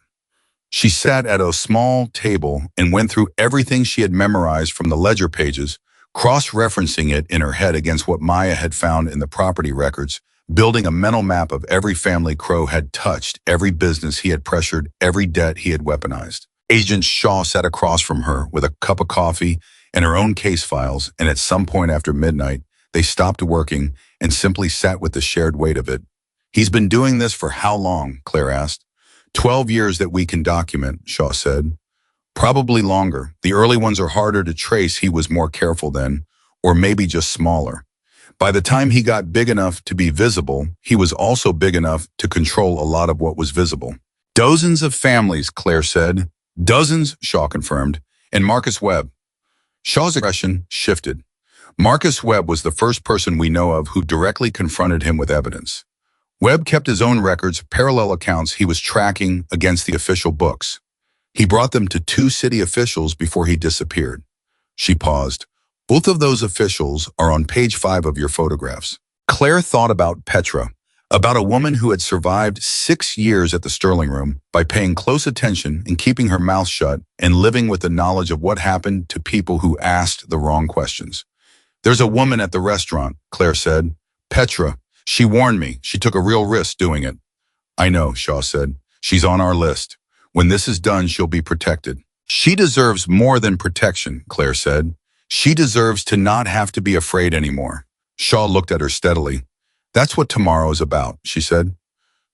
She sat at a small table and went through everything she had memorized from the ledger pages, cross-referencing it in her head against what Maya had found in the property records, building a mental map of every family Crowe had touched, every business he had pressured, every debt he had weaponized. Agent Shaw sat across from her with a cup of coffee and her own case files, and at some point after midnight, they stopped working and simply sat with the shared weight of it. He's been doing this for how long? Claire asked. 12 years that we can document, Shaw said. Probably longer. The early ones are harder to trace. He was more careful then, or maybe just smaller. By the time he got big enough to be visible, he was also big enough to control a lot of what was visible. Dozens of families, Claire said. Dozens, Shaw confirmed. And Marcus Webb. Shaw's expression shifted. Marcus Webb was the first person we know of who directly confronted him with evidence. Webb kept his own records, parallel accounts he was tracking against the official books. He brought them to 2 city officials before he disappeared. She paused. Both of those officials are on page 5 of your photographs. Claire thought about Petra, about a woman who had survived 6 years at the Sterling Room by paying close attention and keeping her mouth shut and living with the knowledge of what happened to people who asked the wrong questions. There's a woman at the restaurant, Claire said. Petra. She warned me. She took a real risk doing it. I know, Shaw said. She's on our list. When this is done, she'll be protected. She deserves more than protection, Claire said. She deserves to not have to be afraid anymore. Shaw looked at her steadily. That's what tomorrow is about, she said.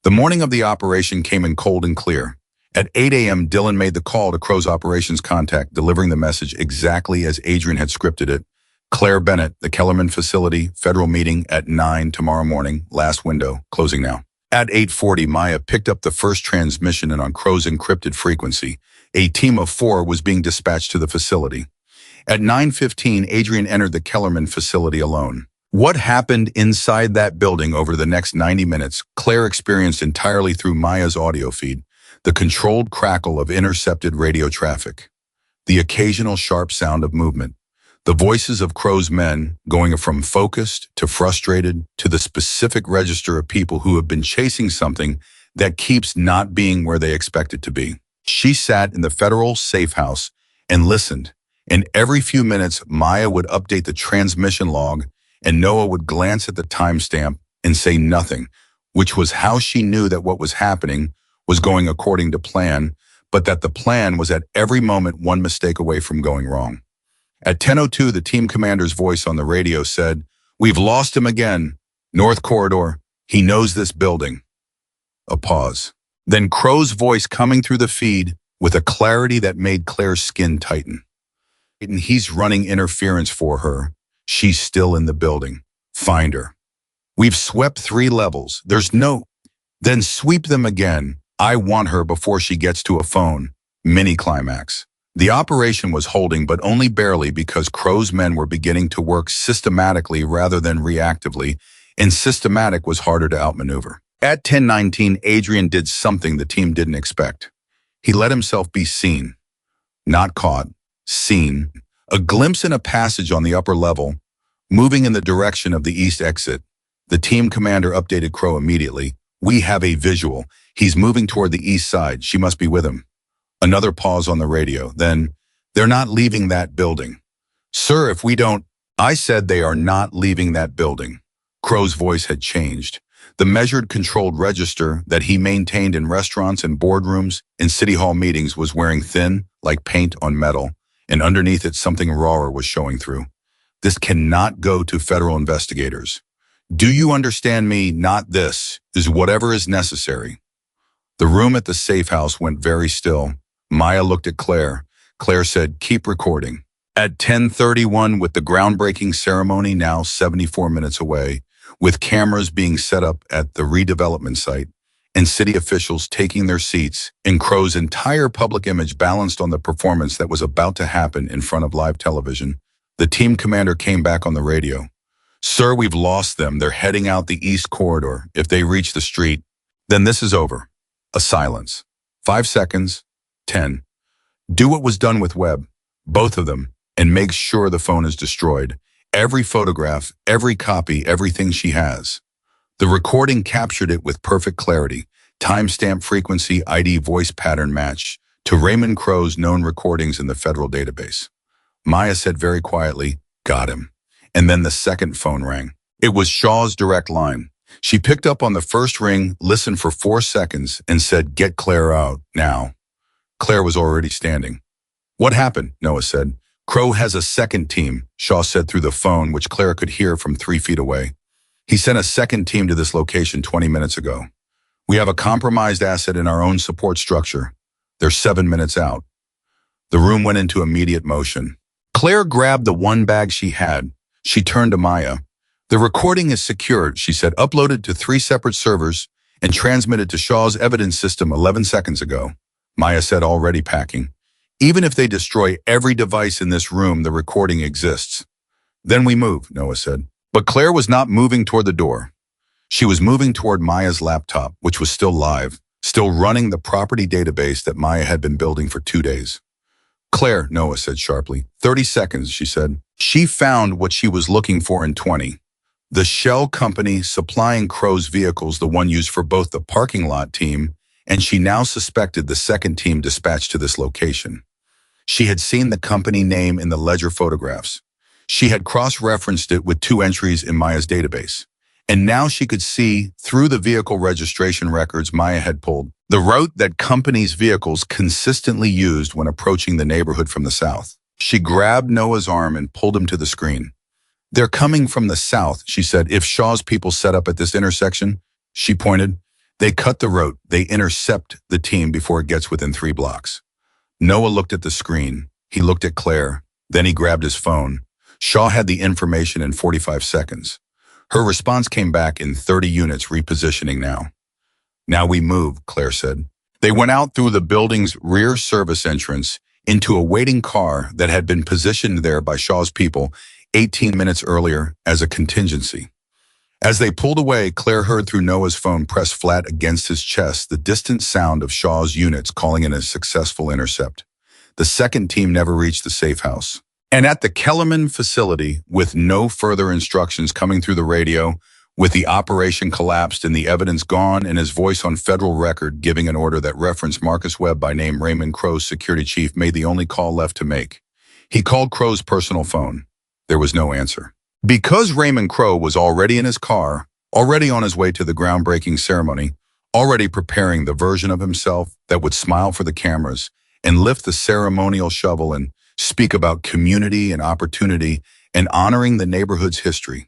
The morning of the operation came in cold and clear. At 8 a.m., Dylan made the call to Crowe's operations contact, delivering the message exactly as Adrian had scripted it. Claire Bennett, the Kellerman facility, federal meeting at 9 tomorrow morning, last window, closing now. At 8:40, Maya picked up the first transmission, and on Crowe's encrypted frequency, a team of 4 was being dispatched to the facility. At 9:15, Adrian entered the Kellerman facility alone. What happened inside that building over the next 90 minutes, Claire experienced entirely through Maya's audio feed, the controlled crackle of intercepted radio traffic, the occasional sharp sound of movement, the voices of Crowe's men going from focused to frustrated to the specific register of people who have been chasing something that keeps not being where they expect it to be. She sat in the federal safe house and listened, and every few minutes Maya would update the transmission log and Noah would glance at the timestamp and say nothing, which was how she knew that what was happening was going according to plan, but that the plan was at every moment one mistake away from going wrong. At 10:02, the team commander's voice on the radio said, "We've lost him again. North Corridor. He knows this building." A pause. Then Crowe's voice coming through the feed with a clarity that made Claire's skin tighten. "He's running interference for her. She's still in the building. Find her. We've swept 3 levels. There's no..." "Then sweep them again. I want her before she gets to a phone." Mini climax. The operation was holding, but only barely, because Crowe's men were beginning to work systematically rather than reactively, and systematic was harder to outmaneuver. At 10:19, Adrian did something the team didn't expect. He let himself be seen. Not caught. Seen. A glimpse in a passage on the upper level, moving in the direction of the east exit. The team commander updated Crowe immediately. "We have a visual. He's moving toward the east side. She must be with him." Another pause on the radio. Then, "They're not leaving that building." "Sir, if we don't..." "I said they are not leaving that building." Crowe's voice had changed. The measured, controlled register that he maintained in restaurants and boardrooms and city hall meetings was wearing thin, like paint on metal, and underneath it something rawer was showing through. "This cannot go to federal investigators. Do you understand me? Not this. Is whatever is necessary." The room at the safe house went very still. Maya looked at Claire. Claire said, "Keep recording." At 10:31, with the groundbreaking ceremony now 74 minutes away, with cameras being set up at the redevelopment site, and city officials taking their seats, and Crowe's entire public image balanced on the performance that was about to happen in front of live television, the team commander came back on the radio. "Sir, we've lost them. They're heading out the east corridor. If they reach the street, then this is over." A silence. 5 seconds. 10. "Do what was done with Webb, both of them, and make sure the phone is destroyed. Every photograph, every copy, everything she has." The recording captured it with perfect clarity. Timestamp, frequency, ID, voice pattern match to Raymond Crowe's known recordings in the federal database. Maya said very quietly, "Got him." And then the second phone rang. It was Shaw's direct line. She picked up on the first ring, listened for 4 seconds, and said, "Get Claire out, now." Claire was already standing. "What happened?" Noah said. "Crowe has a second team," Shaw said through the phone, which Claire could hear from 3 feet away. "He sent a second team to this location 20 minutes ago. We have a compromised asset in our own support structure. They're 7 minutes out." The room went into immediate motion. Claire grabbed the one bag she had. She turned to Maya. "The recording is secured," she said, "uploaded to 3 separate servers and transmitted to Shaw's evidence system 11 seconds ago." Maya said, already packing. "Even if they destroy every device in this room, the recording exists." "Then we move," Noah said. But Claire was not moving toward the door. She was moving toward Maya's laptop, which was still live, still running the property database that Maya had been building for 2 days. "Claire," Noah said sharply. 30 seconds, she said. She found what she was looking for in 20. The shell company supplying Crowe's vehicles, the one used for both the parking lot team, and she now suspected the second team dispatched to this location. She had seen the company name in the ledger photographs. She had cross-referenced it with 2 entries in Maya's database. And now she could see, through the vehicle registration records Maya had pulled, the route that company's vehicles consistently used when approaching the neighborhood from the south. She grabbed Noah's arm and pulled him to the screen. "They're coming from the south," she said. "If Shaw's people set up at this intersection," she pointed, "they cut the road. They intercept the team before it gets within 3 blocks." Noah looked at the screen. He looked at Claire. Then he grabbed his phone. Shaw had the information in 45 seconds. Her response came back in 30 units, repositioning now. "Now we move," Claire said. They went out through the building's rear service entrance into a waiting car that had been positioned there by Shaw's people 18 minutes earlier as a contingency. As they pulled away, Claire heard through Noah's phone press flat against his chest the distant sound of Shaw's units calling in a successful intercept. The second team never reached the safe house. And at the Kellerman facility, with no further instructions coming through the radio, with the operation collapsed and the evidence gone, and his voice on federal record giving an order that referenced Marcus Webb by name, Raymond Crowe's security chief made the only call left to make. He called Crowe's personal phone. There was no answer. Because Raymond Crowe was already in his car, already on his way to the groundbreaking ceremony, already preparing the version of himself that would smile for the cameras and lift the ceremonial shovel and speak about community and opportunity and honoring the neighborhood's history.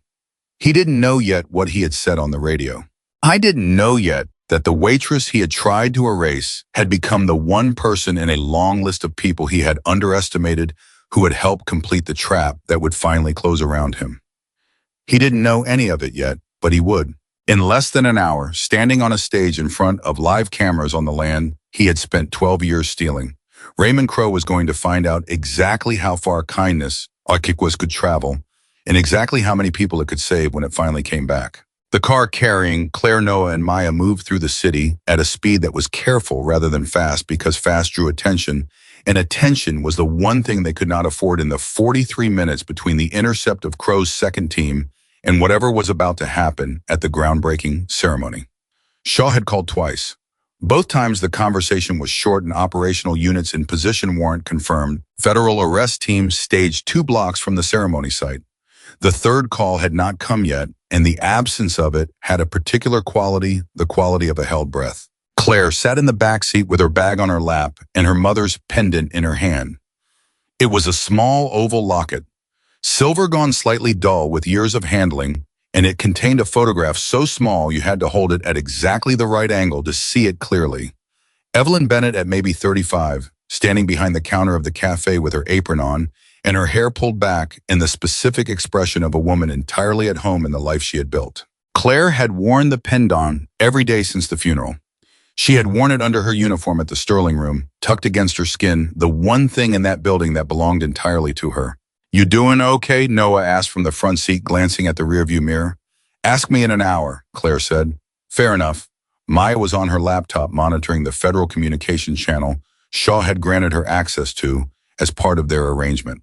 He didn't know yet what he had said on the radio. I didn't know yet that the waitress he had tried to erase had become the one person in a long list of people he had underestimated who had helped complete the trap that would finally close around him. He didn't know any of it yet, but he would. In less than an hour, standing on a stage in front of live cameras on the land he had spent 12 years stealing, Raymond Crowe was going to find out exactly how far kindness, Arquicos, could travel, and exactly how many people it could save when it finally came back. The car carrying Claire, Noah, and Maya moved through the city at a speed that was careful rather than fast, because fast drew attention, and attention was the one thing they could not afford in the 43 minutes between the intercept of Crowe's second team and whatever was about to happen at the groundbreaking ceremony. Shaw had called twice. Both times the conversation was short and operational units in position, warrant confirmed. Federal arrest team staged 2 blocks from the ceremony site. The third call had not come yet, and the absence of it had a particular quality, the quality of a held breath. Claire sat in the back seat with her bag on her lap and her mother's pendant in her hand. It was a small oval locket, silver gone slightly dull with years of handling, and it contained a photograph so small you had to hold it at exactly the right angle to see it clearly. Evelyn Bennett, at maybe 35, standing behind the counter of the cafe with her apron on and her hair pulled back, and the specific expression of a woman entirely at home in the life she had built. Claire had worn the pendant every day since the funeral. She had worn it under her uniform at the Sterling Room, tucked against her skin, the one thing in that building that belonged entirely to her. "You doing okay?" Noah asked from the front seat, glancing at the rearview mirror. "Ask me in an hour," Claire said. "Fair enough." Maya was on her laptop monitoring the federal communication channel Shaw had granted her access to as part of their arrangement.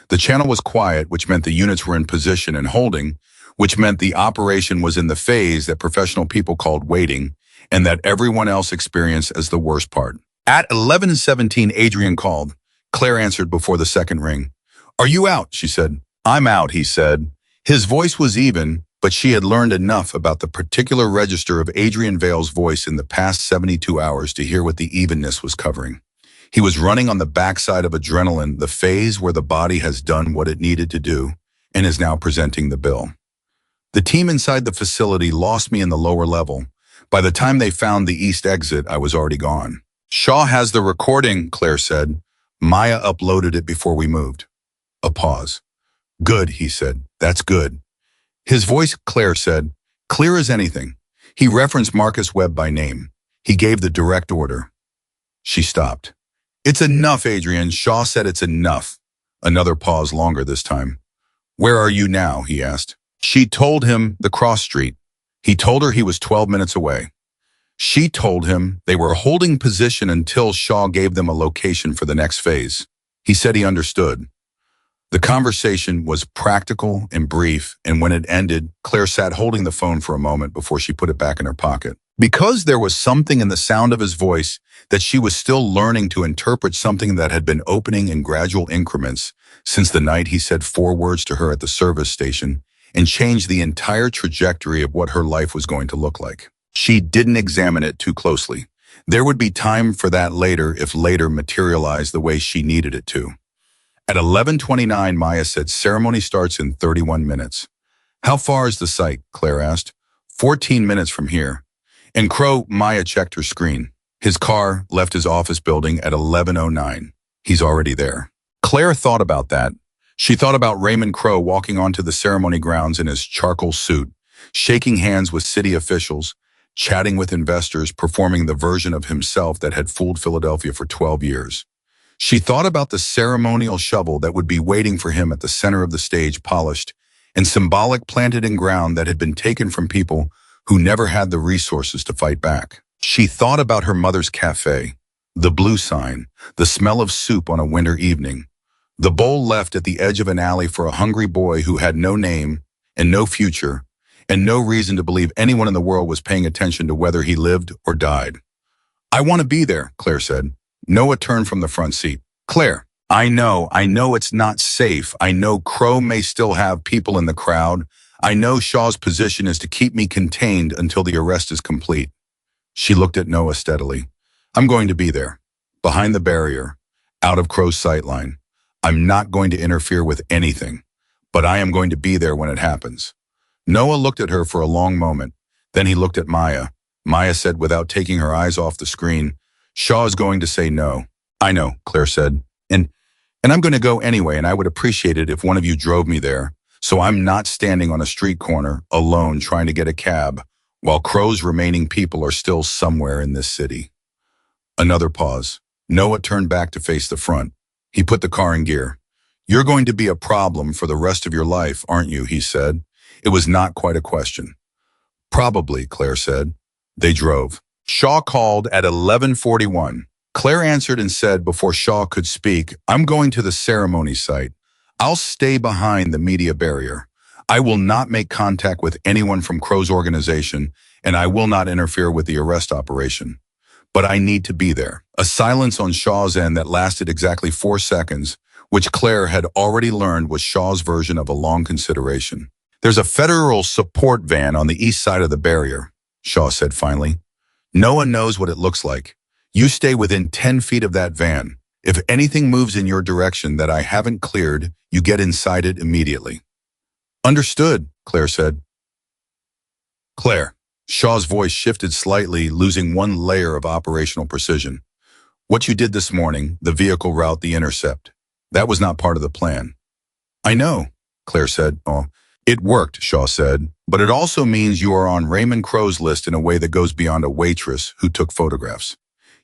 The channel was quiet, which meant the units were in position and holding, which meant the operation was in the phase that professional people called waiting, and that everyone else experienced as the worst part. At 11:17, Adrian called. Claire answered before the second ring. "Are you out?" she said. "I'm out," he said. His voice was even, but she had learned enough about the particular register of Adrian Vale's voice in the past 72 hours to hear what the evenness was covering. He was running on the backside of adrenaline, the phase where the body has done what it needed to do and is now presenting the bill. The team inside the facility lost me in the lower level. By the time they found the east exit, I was already gone. "Shaw has the recording," Claire said. "Maya uploaded it before we moved." A pause. "Good," he said. "That's good." His voice, Claire said, clear as anything. He referenced Marcus Webb by name. He gave the direct order. She stopped. "It's enough, Adrian." Shaw said, "It's enough." Another pause, longer this time. "Where are you now?" he asked. She told him the cross street. He told her he was 12 minutes away. She told him they were holding position until Shaw gave them a location for the next phase. He said he understood. The conversation was practical and brief, and when it ended, Claire sat holding the phone for a moment before she put it back in her pocket. Because there was something in the sound of his voice that she was still learning to interpret, something that had been opening in gradual increments since the night he said 4 words to her at the service station and changed the entire trajectory of what her life was going to look like. She didn't examine it too closely. There would be time for that later if later materialized the way she needed it to. At 11:29, Maya said, ceremony starts in 31 minutes. How far is the site? Claire asked. 14 minutes from here. And Crowe, Maya checked her screen. His car left his office building at 11:09. He's already there. Claire thought about that. She thought about Raymond Crowe walking onto the ceremony grounds in his charcoal suit, shaking hands with city officials, chatting with investors, performing the version of himself that had fooled Philadelphia for 12 years. She thought about the ceremonial shovel that would be waiting for him at the center of the stage, polished and symbolic, planted in ground that had been taken from people who never had the resources to fight back. She thought about her mother's cafe, the blue sign, the smell of soup on a winter evening, the bowl left at the edge of an alley for a hungry boy who had no name and no future and no reason to believe anyone in the world was paying attention to whether he lived or died. I want to be there, Claire said. Noah turned from the front seat. Claire, I know it's not safe. I know Crowe may still have people in the crowd. I know Shaw's position is to keep me contained until the arrest is complete. She looked at Noah steadily. I'm going to be there, behind the barrier, out of Crowe's sightline. I'm not going to interfere with anything, but I am going to be there when it happens. Noah looked at her for a long moment. Then he looked at Maya. Maya said without taking her eyes off the screen, Shaw is going to say no. I know, Claire said. And I'm going to go anyway, and I would appreciate it if one of you drove me there, so I'm not standing on a street corner, alone, trying to get a cab, while Crowe's remaining people are still somewhere in this city. Another pause. Noah turned back to face the front. He put the car in gear. You're going to be a problem for the rest of your life, aren't you, he said. It was not quite a question. Probably, Claire said. They drove. Shaw called at 11:41. Claire answered and said before Shaw could speak, I'm going to the ceremony site. I'll stay behind the media barrier. I will not make contact with anyone from Crowe's organization, and I will not interfere with the arrest operation. But I need to be there. A silence on Shaw's end that lasted exactly 4 seconds, which Claire had already learned was Shaw's version of a long consideration. There's a federal support van on the east side of the barrier, Shaw said finally. Noah knows what it looks like. You stay within 10 feet of that van. If anything moves in your direction that I haven't cleared, you get inside it immediately. Understood, Claire said. Claire. Shaw's voice shifted slightly, losing one layer of operational precision. What you did this morning, the vehicle route, the intercept, that was not part of the plan. I know, Claire said. Oh, it worked, Shaw said, but it also means you are on Raymond Crowe's list in a way that goes beyond a waitress who took photographs.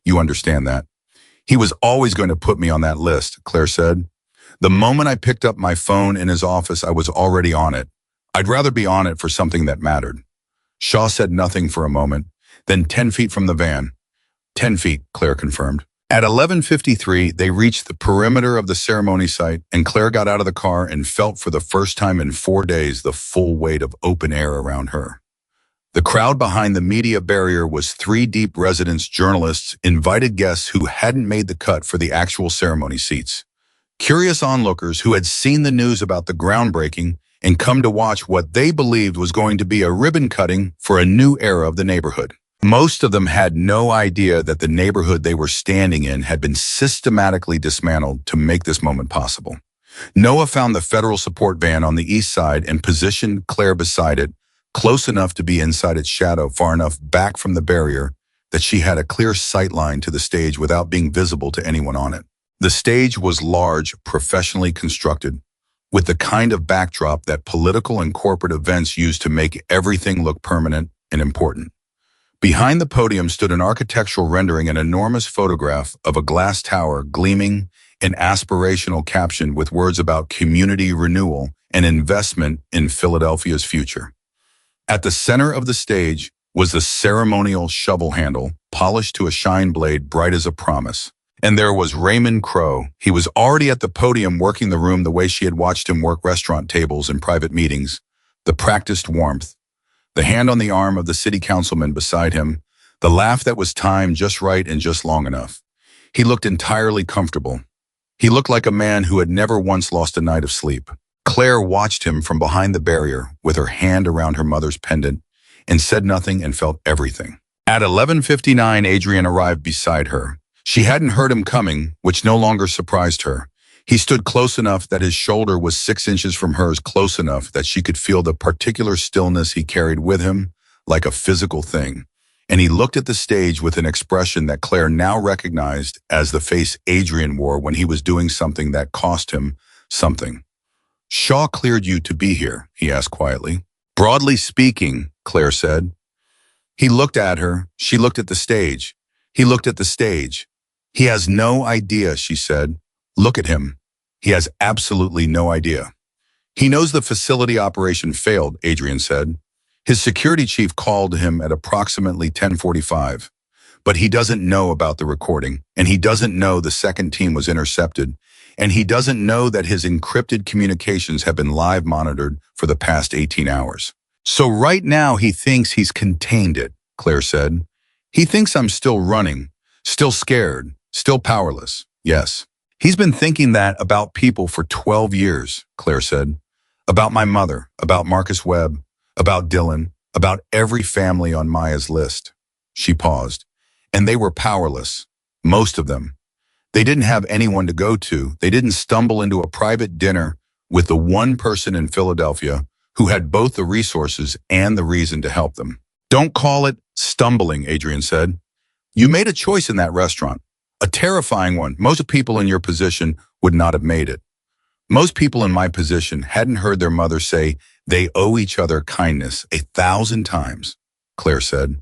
You understand that? He was always going to put me on that list, Claire said. The moment I picked up my phone in his office, I was already on it. I'd rather be on it for something that mattered. Shaw said nothing for a moment, then 10 feet from the van. 10 feet, Claire confirmed. At 11:53, they reached the perimeter of the ceremony site, and Claire got out of the car and felt for the first time in 4 days the full weight of open air around her. The crowd behind the media barrier was 3 deep: residents, journalists, invited guests who hadn't made the cut for the actual ceremony seats, curious onlookers who had seen the news about the groundbreaking and come to watch what they believed was going to be a ribbon cutting for a new era of the neighborhood. Most of them had no idea that the neighborhood they were standing in had been systematically dismantled to make this moment possible. Noah found the federal support van on the east side and positioned Claire beside it, close enough to be inside its shadow, far enough back from the barrier that she had a clear sight line to the stage without being visible to anyone on it. The stage was large, professionally constructed, with the kind of backdrop that political and corporate events use to make everything look permanent and important. Behind the podium stood an architectural rendering, an enormous photograph of a glass tower gleaming, an aspirational caption with words about community renewal and investment in Philadelphia's future. At the center of the stage was the ceremonial shovel handle, polished to a shine blade bright as a promise. And there was Raymond Crowe. He was already at the podium, working the room the way she had watched him work restaurant tables and private meetings. The practiced warmth, the hand on the arm of the city councilman beside him, the laugh that was timed just right and just long enough. He looked entirely comfortable. He looked like a man who had never once lost a night of sleep. Claire watched him from behind the barrier with her hand around her mother's pendant and said nothing and felt everything. At 11:59, Adrian arrived beside her. She hadn't heard him coming, which no longer surprised her. He stood close enough that his shoulder was 6 inches from hers, close enough that she could feel the particular stillness he carried with him, like a physical thing. And he looked at the stage with an expression that Claire now recognized as the face Adrian wore when he was doing something that cost him something. "Shaw cleared you to be here?" he asked quietly. "Broadly speaking," Claire said. He looked at her. She looked at the stage. He looked at the stage. "He has no idea," she said. "Look at him. He has absolutely no idea." "He knows the facility operation failed," Adrian said. "His security chief called him at approximately 10:45. But he doesn't know about the recording, and he doesn't know the second team was intercepted, and he doesn't know that his encrypted communications have been live monitored for the past 18 hours. So right now he thinks he's contained it," Claire said. "He thinks I'm still running, still scared, still powerless. Yes. He's been thinking that about people for 12 years, Claire said. About my mother, about Marcus Webb, about Dylan, about every family on Maya's list." She paused. "And they were powerless. Most of them. They didn't have anyone to go to. They didn't stumble into a private dinner with the one person in Philadelphia who had both the resources and the reason to help them." "Don't call it stumbling," Adrian said. "You made a choice in that restaurant. A terrifying one. Most people in your position would not have made it. Most people in my position hadn't heard their mother say they owe each other kindness 1,000 times," Claire said.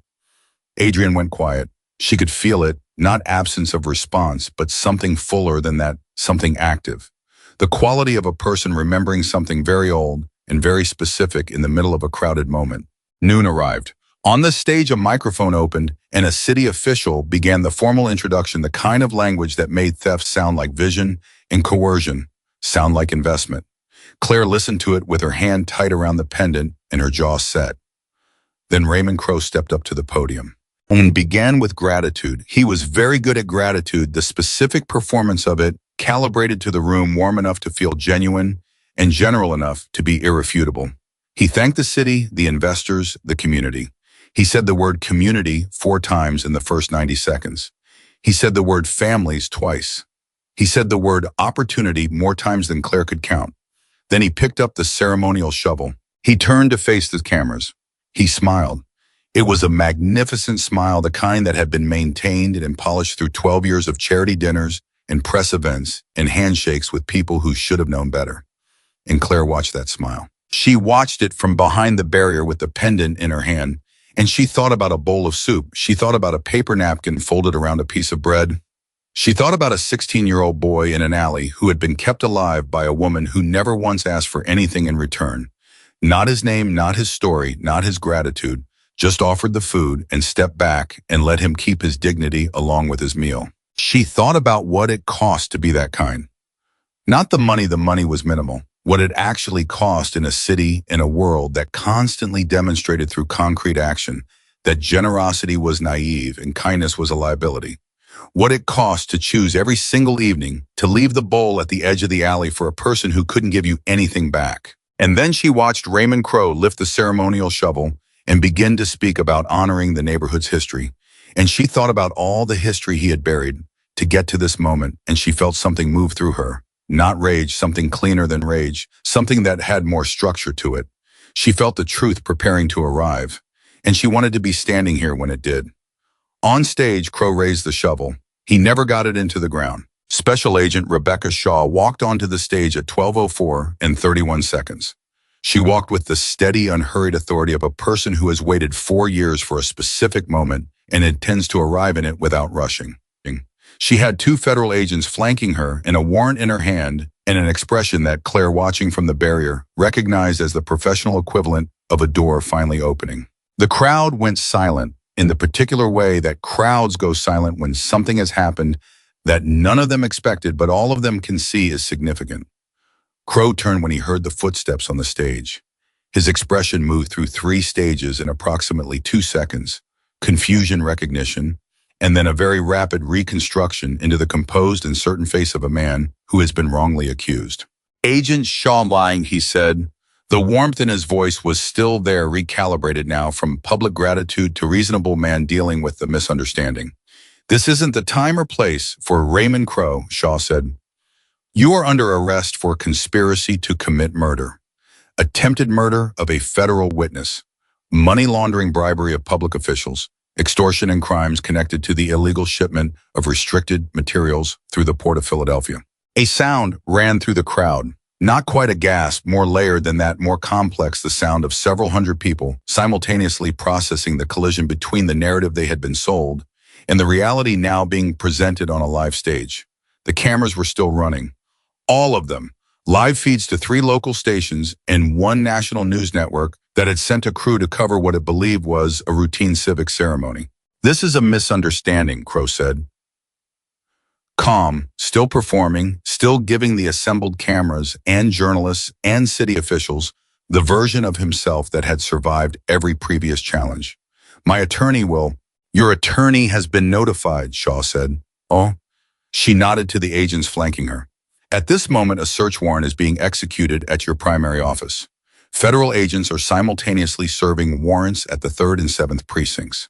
Adrian went quiet. She could feel it, not absence of response, but something fuller than that, something active. The quality of a person remembering something very old and very specific in the middle of a crowded moment. Noon arrived. On the stage, a microphone opened, and a city official began the formal introduction, the kind of language that made theft sound like vision and coercion sound like investment. Claire listened to it with her hand tight around the pendant and her jaw set. Then Raymond Crowe stepped up to the podium and began with gratitude. He was very good at gratitude, the specific performance of it, calibrated to the room, warm enough to feel genuine and general enough to be irrefutable. He thanked the city, the investors, the community. He said the word community 4 times in the first 90 seconds. He said the word families twice. He said the word opportunity more times than Claire could count. Then he picked up the ceremonial shovel. He turned to face the cameras. He smiled. It was a magnificent smile, the kind that had been maintained and polished through 12 years of charity dinners and press events and handshakes with people who should have known better. And Claire watched that smile. She watched it from behind the barrier with the pendant in her hand, and she thought about a bowl of soup. She thought about a paper napkin folded around a piece of bread. She thought about a 16-year-old boy in an alley who had been kept alive by a woman who never once asked for anything in return. Not his name, not his story, not his gratitude, just offered the food and stepped back and let him keep his dignity along with his meal. She thought about what it cost to be that kind. Not the money was minimal. What it actually cost in a city, in a world that constantly demonstrated through concrete action that generosity was naive and kindness was a liability. What it cost to choose every single evening to leave the bowl at the edge of the alley for a person who couldn't give you anything back. And then she watched Raymond Crowe lift the ceremonial shovel and begin to speak about honoring the neighborhood's history. And she thought about all the history he had buried to get to this moment, and she felt something move through her. Not rage, something cleaner than rage, something that had more structure to it. She felt the truth preparing to arrive, and she wanted to be standing here when it did. On stage, Crowe raised the shovel. He never got it into the ground. Special Agent Rebecca Shaw walked onto the stage at 12:04 and 31 seconds. She walked with the steady, unhurried authority of a person who has waited 4 years for a specific moment and intends to arrive in it without rushing. She had 2 federal agents flanking her and a warrant in her hand and an expression that Claire, watching from the barrier, recognized as the professional equivalent of a door finally opening. The crowd went silent in the particular way that crowds go silent when something has happened that none of them expected, but all of them can see is significant. Crowe turned when he heard the footsteps on the stage. His expression moved through 3 stages in approximately 2 seconds: confusion, recognition, and then a very rapid reconstruction into the composed and certain face of a man who has been wrongly accused. "Agent Shaw lying," he said. The warmth in his voice was still there, recalibrated now from public gratitude to reasonable man dealing with the misunderstanding. "This isn't the time or place for Raymond Crowe," Shaw said. You are under arrest for conspiracy to commit murder, attempted murder of a federal witness, money laundering, bribery of public officials, extortion, and crimes connected to the illegal shipment of restricted materials through the Port of Philadelphia. A sound ran through the crowd, not quite a gasp, more layered than that, more complex, the sound of several hundred people simultaneously processing the collision between the narrative they had been sold and the reality now being presented on a live stage. The cameras were still running, all of them, live feeds to 3 local stations and 1 national news network that had sent a crew to cover what it believed was a routine civic ceremony. "This is a misunderstanding," Crowe said. Calm, still performing, still giving the assembled cameras and journalists and city officials the version of himself that had survived every previous challenge. "My attorney will—" "Your attorney has been notified," Shaw said. "Oh?" She nodded to the agents flanking her. "At this moment, a search warrant is being executed at your primary office. Federal agents are simultaneously serving warrants at the 3rd and 7th precincts.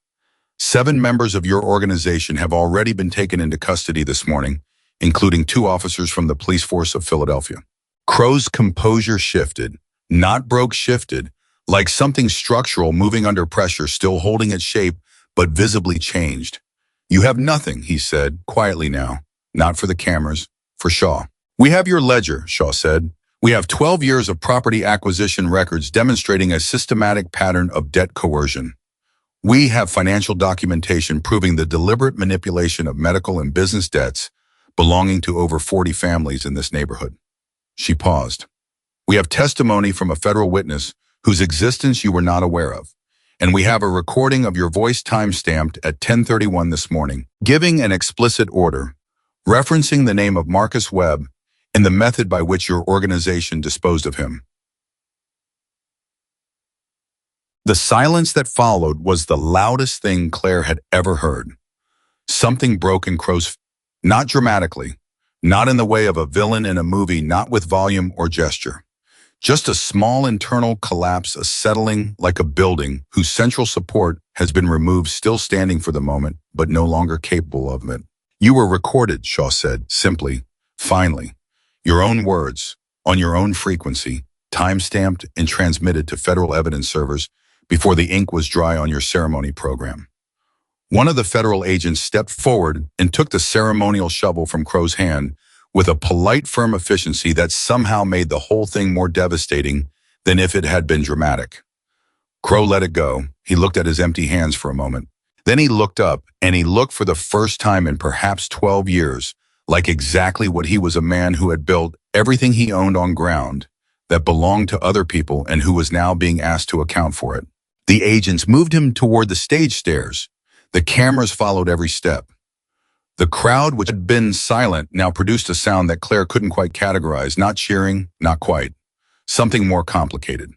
7 members of your organization have already been taken into custody this morning, including 2 officers from the police force of Philadelphia." Crowe's composure shifted, not broke, shifted, like something structural moving under pressure, still holding its shape, but visibly changed. "You have nothing," he said, quietly now, not for the cameras, for Shaw. "We have your ledger," Shaw said. "We have 12 years of property acquisition records demonstrating a systematic pattern of debt coercion. We have financial documentation proving the deliberate manipulation of medical and business debts belonging to over 40 families in this neighborhood." She paused. "We have testimony from a federal witness whose existence you were not aware of. And we have a recording of your voice time-stamped at 10:31 this morning, giving an explicit order, referencing the name of Marcus Webb and the method by which your organization disposed of him." The silence that followed was the loudest thing Claire had ever heard. Something broke in Crowe's, not dramatically, not in the way of a villain in a movie, not with volume or gesture. Just a small internal collapse, a settling like a building whose central support has been removed, still standing for the moment, but no longer capable of it. "You were recorded," Shaw said, simply, finally. "Your own words, on your own frequency, time-stamped and transmitted to federal evidence servers before the ink was dry on your ceremony program." One of the federal agents stepped forward and took the ceremonial shovel from Crowe's hand with a polite, firm efficiency that somehow made the whole thing more devastating than if it had been dramatic. Crowe let it go. He looked at his empty hands for a moment. Then he looked up, and he looked for the first time in perhaps 12 years, like exactly what he was, a man who had built everything he owned on ground that belonged to other people and who was now being asked to account for it. The agents moved him toward the stage stairs. The cameras followed every step. The crowd, which had been silent, now produced a sound that Claire couldn't quite categorize, not cheering, not quite. Something more complicated.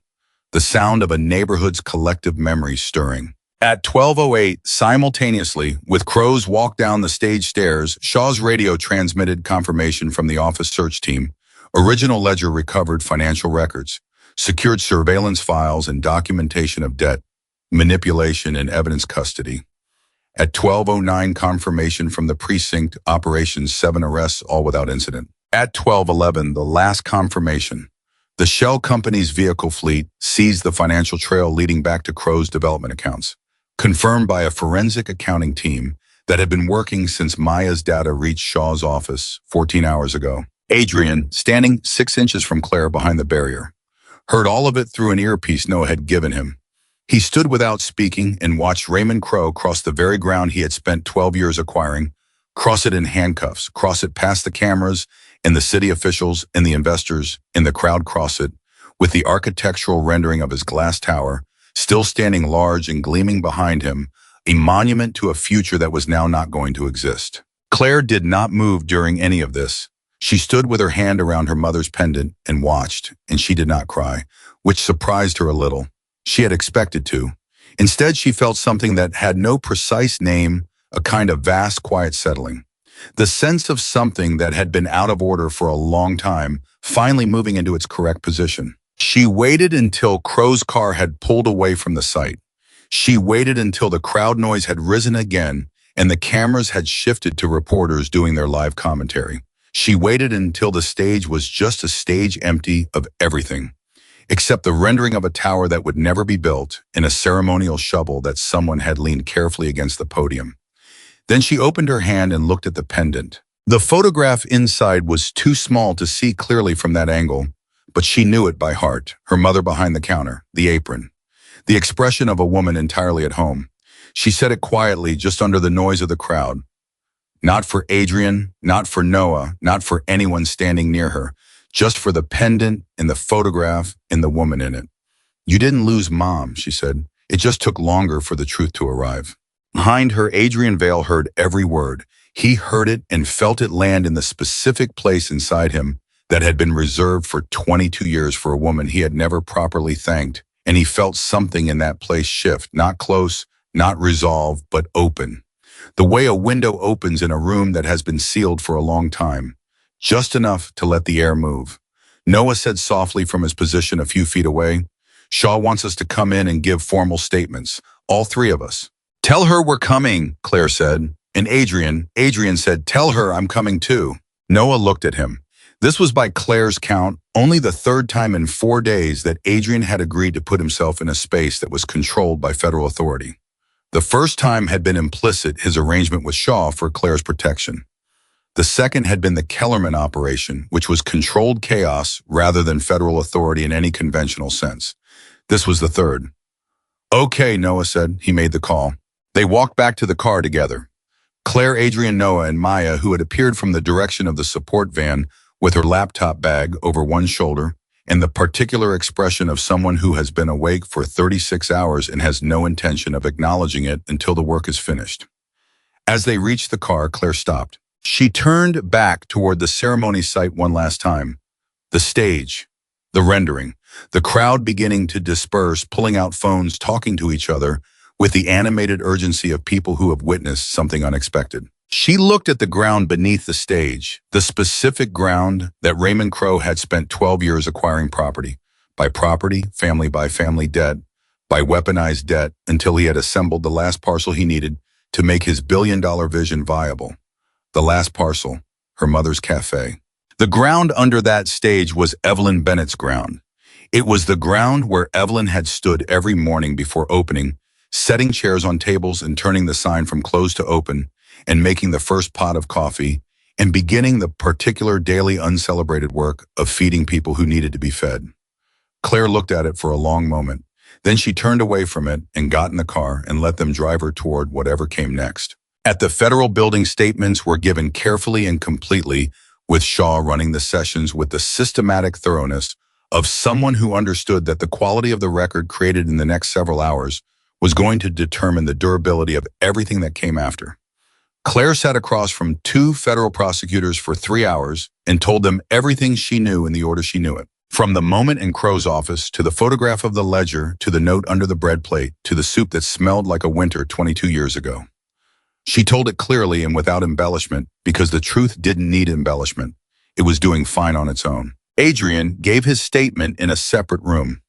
The sound of a neighborhood's collective memory stirring. At 12:08, simultaneously, with Crowe's walk down the stage stairs, Shaw's radio transmitted confirmation from the office search team. Original ledger recovered financial records, secured surveillance files and documentation of debt, manipulation and evidence custody. At 12:09, confirmation from the precinct, operations, 7 arrests, all without incident. At 12:11, the last confirmation. The shell company's vehicle fleet seized the financial trail leading back to Crowe's development accounts, confirmed by a forensic accounting team that had been working since Maya's data reached Shaw's office 14 hours ago. Adrian, standing 6 inches from Claire behind the barrier, heard all of it through an earpiece Noah had given him. He stood without speaking and watched Raymond Crowe cross the very ground he had spent 12 years acquiring, cross it in handcuffs, cross it past the cameras and the city officials and the investors in the crowd, cross it with the architectural rendering of his glass tower, still standing large and gleaming behind him, a monument to a future that was now not going to exist. Claire did not move during any of this. She stood with her hand around her mother's pendant and watched, and she did not cry, which surprised her a little. She had expected to. Instead, she felt something that had no precise name, a kind of vast, quiet settling. The sense of something that had been out of order for a long time, finally moving into its correct position. She waited until Crowe's car had pulled away from the site. She waited until the crowd noise had risen again and the cameras had shifted to reporters doing their live commentary. She waited until the stage was just a stage empty of everything, except the rendering of a tower that would never be built and a ceremonial shovel that someone had leaned carefully against the podium. Then she opened her hand and looked at the pendant. The photograph inside was too small to see clearly from that angle, but she knew it by heart. Her mother behind the counter, the apron, the expression of a woman entirely at home. She said it quietly, just under the noise of the crowd. Not for Adrian, not for Noah, not for anyone standing near her, just for the pendant and the photograph and the woman in it. "You didn't lose Mom," she said. "It just took longer for the truth to arrive." Behind her, Adrian Vale heard every word. He heard it and felt it land in the specific place inside him that had been reserved for 22 years for a woman he had never properly thanked. And he felt something in that place shift, not close, not resolved, but open. The way a window opens in a room that has been sealed for a long time, just enough to let the air move. Noah said softly from his position a few feet away, "Shaw wants us to come in and give formal statements, all three of us." "Tell her we're coming," Claire said. And Adrian said, "Tell her I'm coming too." Noah looked at him. This was, by Claire's count, only the third time in 4 days that Adrian had agreed to put himself in a space that was controlled by federal authority. The first time had been implicit, his arrangement with Shaw for Claire's protection. The second had been the Kellerman operation, which was controlled chaos rather than federal authority in any conventional sense. This was the third. "Okay," Noah said. He made the call. They walked back to the car together. Claire, Adrian, Noah, and Maya, who had appeared from the direction of the support van with her laptop bag over one shoulder, and the particular expression of someone who has been awake for 36 hours and has no intention of acknowledging it until the work is finished. As they reached the car, Claire stopped. She turned back toward the ceremony site one last time. The stage, the rendering, the crowd beginning to disperse, pulling out phones, talking to each other, with the animated urgency of people who have witnessed something unexpected. She looked at the ground beneath the stage, the specific ground that Raymond Crowe had spent 12 years acquiring property by property, family by family, debt by weaponized debt, until he had assembled the last parcel he needed to make his billion-dollar vision viable. The last parcel, her mother's cafe. The ground under that stage was Evelyn Bennett's ground. It was the ground where Evelyn had stood every morning before opening, setting chairs on tables and turning the sign from closed to open, and making the first pot of coffee, and beginning the particular daily uncelebrated work of feeding people who needed to be fed. Claire looked at it for a long moment. Then she turned away from it and got in the car and let them drive her toward whatever came next. At the federal building, statements were given carefully and completely, with Shaw running the sessions with the systematic thoroughness of someone who understood that the quality of the record created in the next several hours was going to determine the durability of everything that came after. Claire sat across from 2 federal prosecutors for 3 hours and told them everything she knew in the order she knew it. From the moment in Crowe's office, to the photograph of the ledger, to the note under the bread plate, to the soup that smelled like a winter 22 years ago. She told it clearly and without embellishment, because the truth didn't need embellishment. It was doing fine on its own. Adrian gave his statement in a separate room.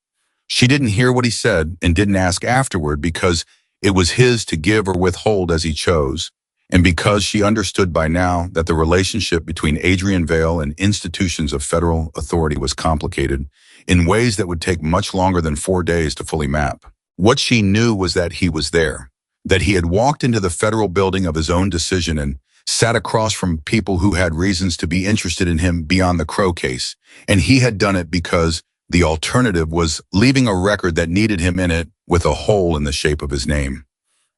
She didn't hear what he said and didn't ask afterward, because it was his to give or withhold as he chose, and because she understood by now that the relationship between Adrian Vale and institutions of federal authority was complicated in ways that would take much longer than 4 days to fully map. What she knew was that he was there, that he had walked into the federal building of his own decision and sat across from people who had reasons to be interested in him beyond the Crowe case, and he had done it because the alternative was leaving a record that needed him in it with a hole in the shape of his name.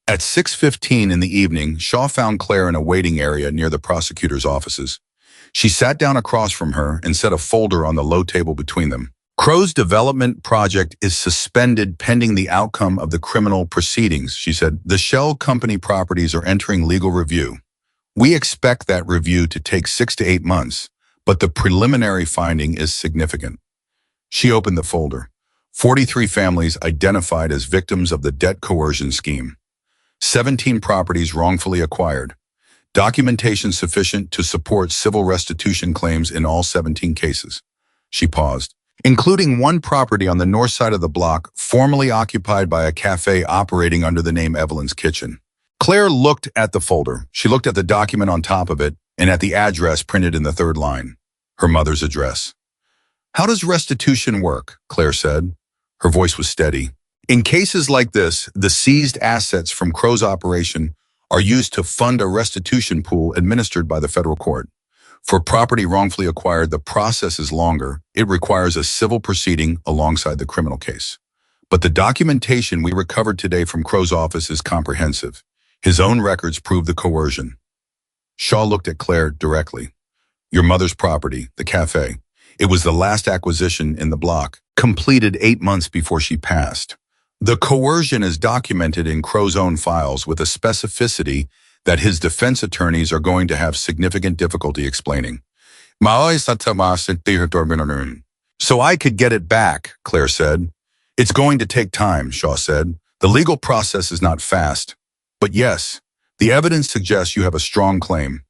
At 6:15 in the evening, Shaw found Claire in a waiting area near the prosecutor's offices. She sat down across from her and set a folder on the low table between them. "Crowe's development project is suspended pending the outcome of the criminal proceedings," she said. "The shell company properties are entering legal review. We expect that review to take 6 to 8 months, but the preliminary finding is significant." She opened the folder. 43 families identified as victims of the debt coercion scheme. 17 properties wrongfully acquired. Documentation sufficient to support civil restitution claims in all 17 cases. She paused. "Including one property on the north side of the block, formerly occupied by a cafe operating under the name Evelyn's Kitchen." Claire looked at the folder. She looked at the document on top of it, and at the address printed in the third line, her mother's address. "How does restitution work?" Claire said. Her voice was steady. "In cases like this, the seized assets from Crowe's operation are used to fund a restitution pool administered by the federal court. For property wrongfully acquired, the process is longer. It requires a civil proceeding alongside the criminal case. But the documentation we recovered today from Crowe's office is comprehensive. His own records prove the coercion." Shaw looked at Claire directly. "Your mother's property, the cafe. It was the last acquisition in the block, completed 8 months before she passed. The coercion is documented in Crowe's own files with a specificity that his defense attorneys are going to have significant difficulty explaining." "So I could get it back," Claire said. "It's going to take time," Shaw said. "The legal process is not fast. But yes, the evidence suggests you have a strong claim."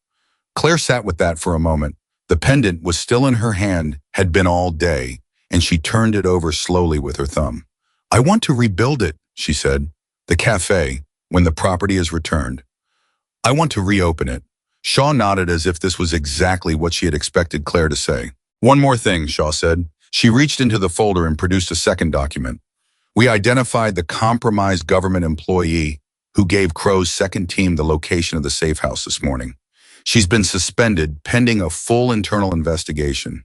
Claire sat with that for a moment. The pendant was still in her hand, had been all day, and she turned it over slowly with her thumb. "I want to rebuild it," she said. "The cafe, when the property is returned. I want to reopen it." Shaw nodded as if this was exactly what she had expected Claire to say. "One more thing," Shaw said. She reached into the folder and produced a second document. "We identified the compromised government employee who gave Crowe's second team the location of the safe house this morning. She's been suspended pending a full internal investigation.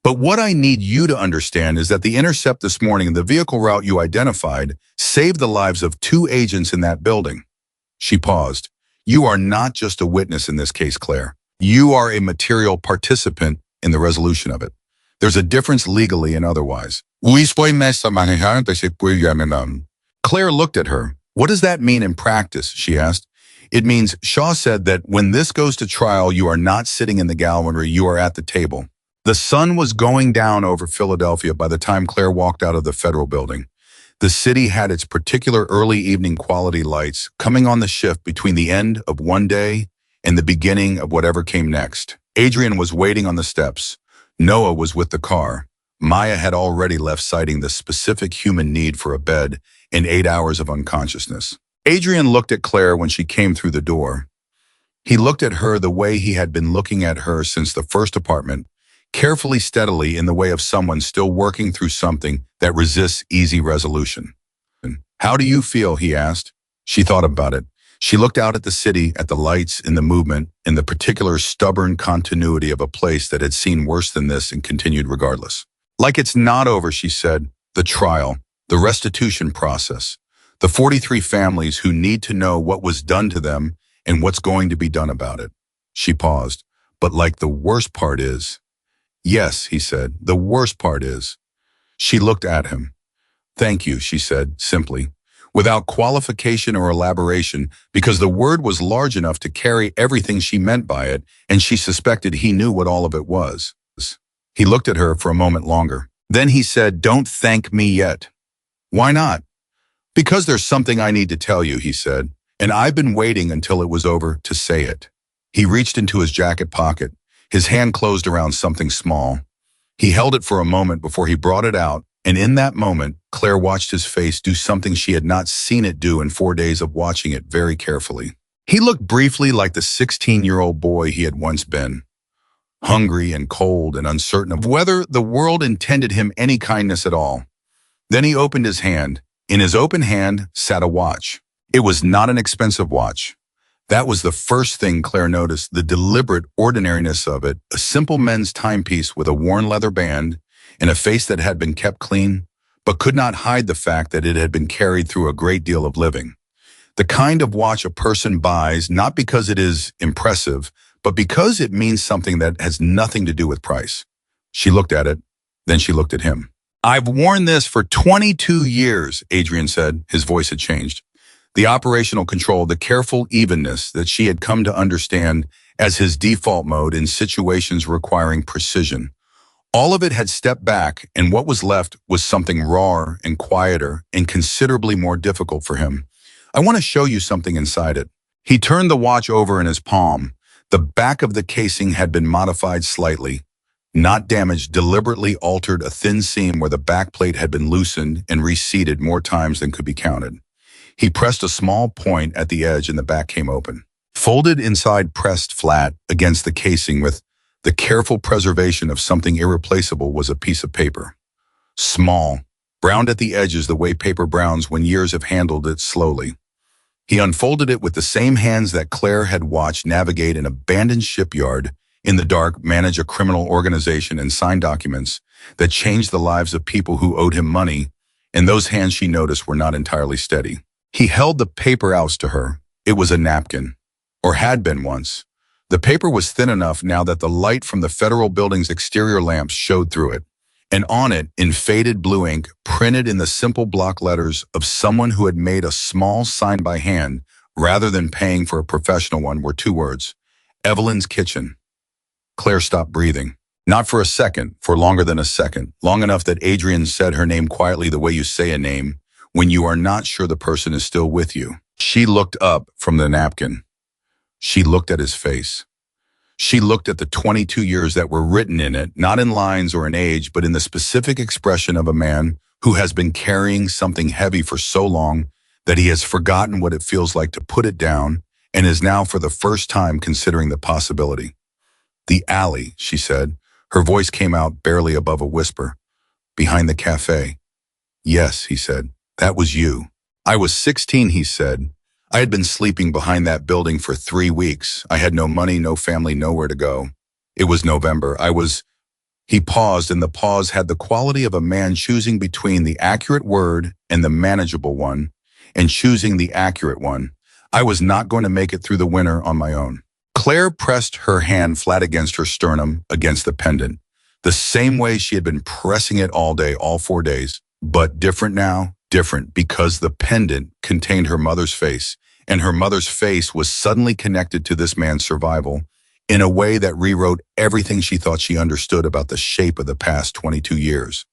But what I need you to understand is that the intercept this morning and the vehicle route you identified saved the lives of 2 agents in that building." She paused. "You are not just a witness in this case, Claire. You are a material participant in the resolution of it. There's a difference legally and otherwise." Claire looked at her. "What does that mean in practice?" she asked. "It means," Shaw said, "that when this goes to trial, you are not sitting in the gallery, you are at the table." The sun was going down over Philadelphia by the time Claire walked out of the federal building. The city had its particular early evening quality lights coming on the shift between the end of one day and the beginning of whatever came next. Adrian was waiting on the steps. Noah was with the car. Maya had already left, citing the specific human need for a bed and 8 hours of unconsciousness. Adrian looked at Claire when she came through the door. He looked at her the way he had been looking at her since the first apartment, carefully, steadily, in the way of someone still working through something that resists easy resolution. "How do you feel?" he asked. She thought about it. She looked out at the city, at the lights, in the movement, in the particular stubborn continuity of a place that had seen worse than this and continued regardless. "Like it's not over," she said. "The trial, the restitution process, the 43 families who need to know what was done to them and what's going to be done about it." She paused. "But like the worst part is..." "Yes," he said, "the worst part is..." She looked at him. "Thank you," she said, simply, without qualification or elaboration, because the word was large enough to carry everything she meant by it, and she suspected he knew what all of it was. He looked at her for a moment longer. Then he said, "Don't thank me yet." "Why not?" "Because there's something I need to tell you," he said, "and I've been waiting until it was over to say it." He reached into his jacket pocket. His hand closed around something small. He held it for a moment before he brought it out, and in that moment, Claire watched his face do something she had not seen it do in 4 days of watching it very carefully. He looked briefly like the 16-year-old boy he had once been, hungry and cold and uncertain of whether the world intended him any kindness at all. Then he opened his hand. In his open hand sat a watch. It was not an expensive watch. That was the first thing Claire noticed, the deliberate ordinariness of it, a simple men's timepiece with a worn leather band and a face that had been kept clean, but could not hide the fact that it had been carried through a great deal of living. The kind of watch a person buys not because it is impressive, but because it means something that has nothing to do with price. She looked at it, then she looked at him. "I've worn this for 22 years, Adrian said. His voice had changed. The operational control, the careful evenness that she had come to understand as his default mode in situations requiring precision. All of it had stepped back, and what was left was something rawer and quieter and considerably more difficult for him. I want to show you something inside it." He turned the watch over in his palm. The back of the casing had been modified slightly, not damaged, deliberately altered, a thin seam where the backplate had been loosened and reseated more times than could be counted. He pressed a small point at the edge and the back came open. Folded inside, pressed flat against the casing with the careful preservation of something irreplaceable, was a piece of paper. Small, browned at the edges the way paper browns when years have handled it slowly. He unfolded it with the same hands that Claire had watched navigate an abandoned shipyard, in the dark manage a criminal organization, and sign documents that changed the lives of people who owed him money, and those hands, she noticed, were not entirely steady. He held the paper out to her. It was a napkin, or had been once. The paper was thin enough now that the light from the federal building's exterior lamps showed through it, and on it, in faded blue ink, printed in the simple block letters of someone who had made a small sign by hand rather than paying for a professional one, were two words: Evelyn's Kitchen. Claire stopped breathing. Not for a second, for longer than a second, long enough that Adrian said her name quietly, the way you say a name when you are not sure the person is still with you. She looked up from the napkin. She looked at his face. She looked at the 22 years that were written in it, not in lines or in age, but in the specific expression of a man who has been carrying something heavy for so long that he has forgotten what it feels like to put it down, and is now for the first time considering the possibility. The alley, she said. Her voice came out barely above a whisper. Behind the cafe. Yes, he said. That was you. I was 16, he said. I had been sleeping behind that building for 3 weeks. I had no money, no family, nowhere to go. It was November. He paused, and the pause had the quality of a man choosing between the accurate word and the manageable one, and choosing the accurate one. I was not going to make it through the winter on my own. Claire pressed her hand flat against her sternum, against the pendant, the same way she had been pressing it all day, all 4 days. But different now, different, because the pendant contained her mother's face, and her mother's face was suddenly connected to this man's survival in a way that rewrote everything she thought she understood about the shape of the past 22 years.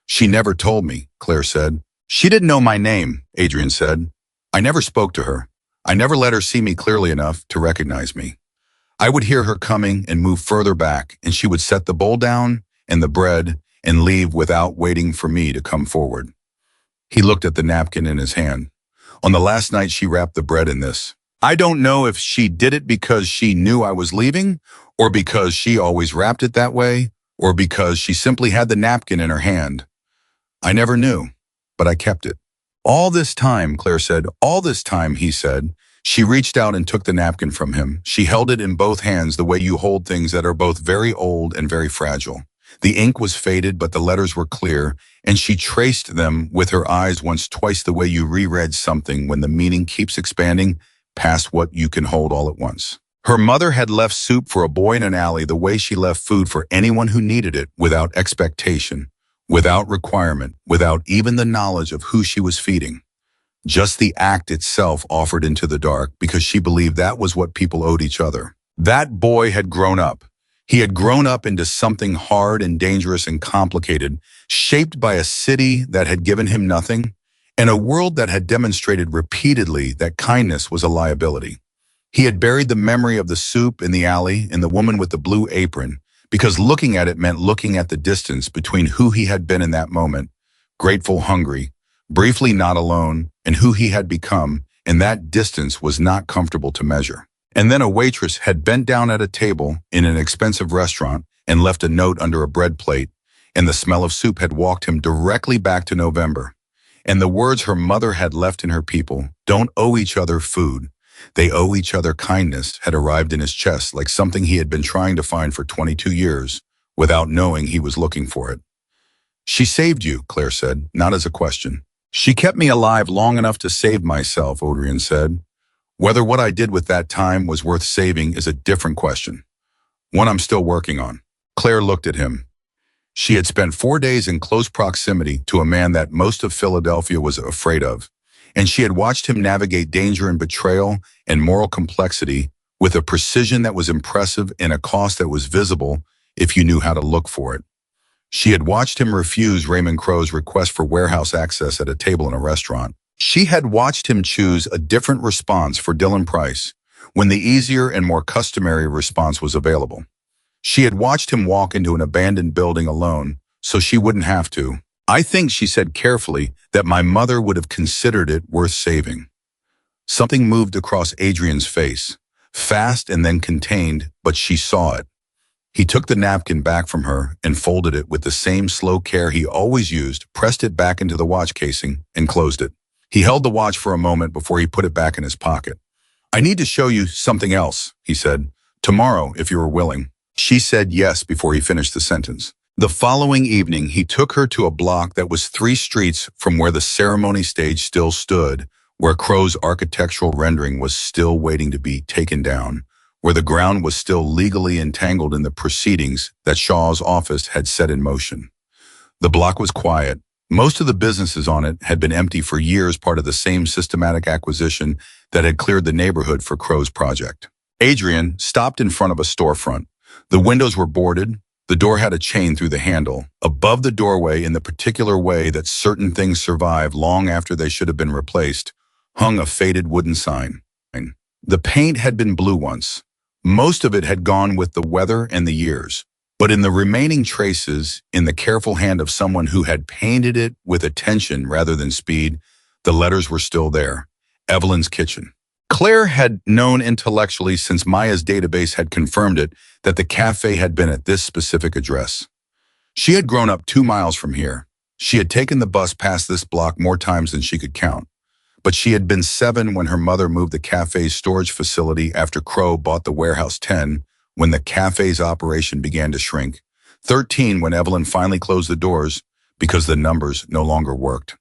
She never told me, Claire said. She didn't know my name, Adrian said. I never spoke to her. I never let her see me clearly enough to recognize me. I would hear her coming and move further back, and she would set the bowl down and the bread and leave without waiting for me to come forward. He looked at the napkin in his hand. On the last night, she wrapped the bread in this. I don't know if she did it because she knew I was leaving, or because she always wrapped it that way, or because she simply had the napkin in her hand. I never knew, but I kept it. All this time, Claire said, all this time, he said. She reached out and took the napkin from him. She held it in both hands the way you hold things that are both very old and very fragile. The ink was faded, but the letters were clear, and she traced them with her eyes once, twice, the way you reread something when the meaning keeps expanding past what you can hold all at once. Her mother had left soup for a boy in an alley the way she left food for anyone who needed it, without expectation, without requirement, without even the knowledge of who she was feeding. Just the act itself offered into the dark, because she believed that was what people owed each other. That boy had grown up. He had grown up into something hard and dangerous and complicated, shaped by a city that had given him nothing, and a world that had demonstrated repeatedly that kindness was a liability. He had buried the memory of the soup in the alley and the woman with the blue apron, because looking at it meant looking at the distance between who he had been in that moment, grateful, hungry, briefly not alone, and who he had become, and that distance was not comfortable to measure. And then a waitress had bent down at a table in an expensive restaurant and left a note under a bread plate, and the smell of soup had walked him directly back to November. And the words her mother had left in her people, don't owe each other food, they owe each other kindness, had arrived in his chest like something he had been trying to find for 22 years, without knowing he was looking for it. She saved you, Claire said, not as a question. She kept me alive long enough to save myself, Adrian said. Whether what I did with that time was worth saving is a different question. One I'm still working on. Claire looked at him. She had spent 4 days in close proximity to a man that most of Philadelphia was afraid of, and she had watched him navigate danger and betrayal and moral complexity with a precision that was impressive and a cost that was visible if you knew how to look for it. She had watched him refuse Raymond Crowe's request for warehouse access at a table in a restaurant. She had watched him choose a different response for Dylan Price when the easier and more customary response was available. She had watched him walk into an abandoned building alone so she wouldn't have to. I think, she said carefully, that my mother would have considered it worth saving. Something moved across Adrian's face, Fast and then contained, but she saw it. He took the napkin back from her and folded it with the same slow care he always used, pressed it back into the watch casing, and closed it. He held the watch for a moment before he put it back in his pocket. "I need to show you something else," he said. "Tomorrow, if you are willing." She said yes before he finished the sentence. The following evening, he took her to a block that was 3 streets from where the ceremony stage still stood, where Crowe's architectural rendering was still waiting to be taken down, where the ground was still legally entangled in the proceedings that Shaw's office had set in motion. The block was quiet. Most of the businesses on it had been empty for years, part of the same systematic acquisition that had cleared the neighborhood for Crowe's project. Adrian stopped in front of a storefront. The windows were boarded. The door had a chain through the handle. Above the doorway, in the particular way that certain things survive long after they should have been replaced, hung a faded wooden sign. The paint had been blue once. Most of it had gone with the weather and the years. But in the remaining traces, in the careful hand of someone who had painted it with attention rather than speed, the letters were still there. Evelyn's Kitchen. Claire had known intellectually, since Maya's database had confirmed it, that the cafe had been at this specific address. She had grown up 2 miles from here. She had taken the bus past this block more times than she could count. But she had been 7 when her mother moved the cafe's storage facility after Crowe bought the Warehouse 10, when the cafe's operation began to shrink. 13 when Evelyn finally closed the doors because the numbers no longer worked.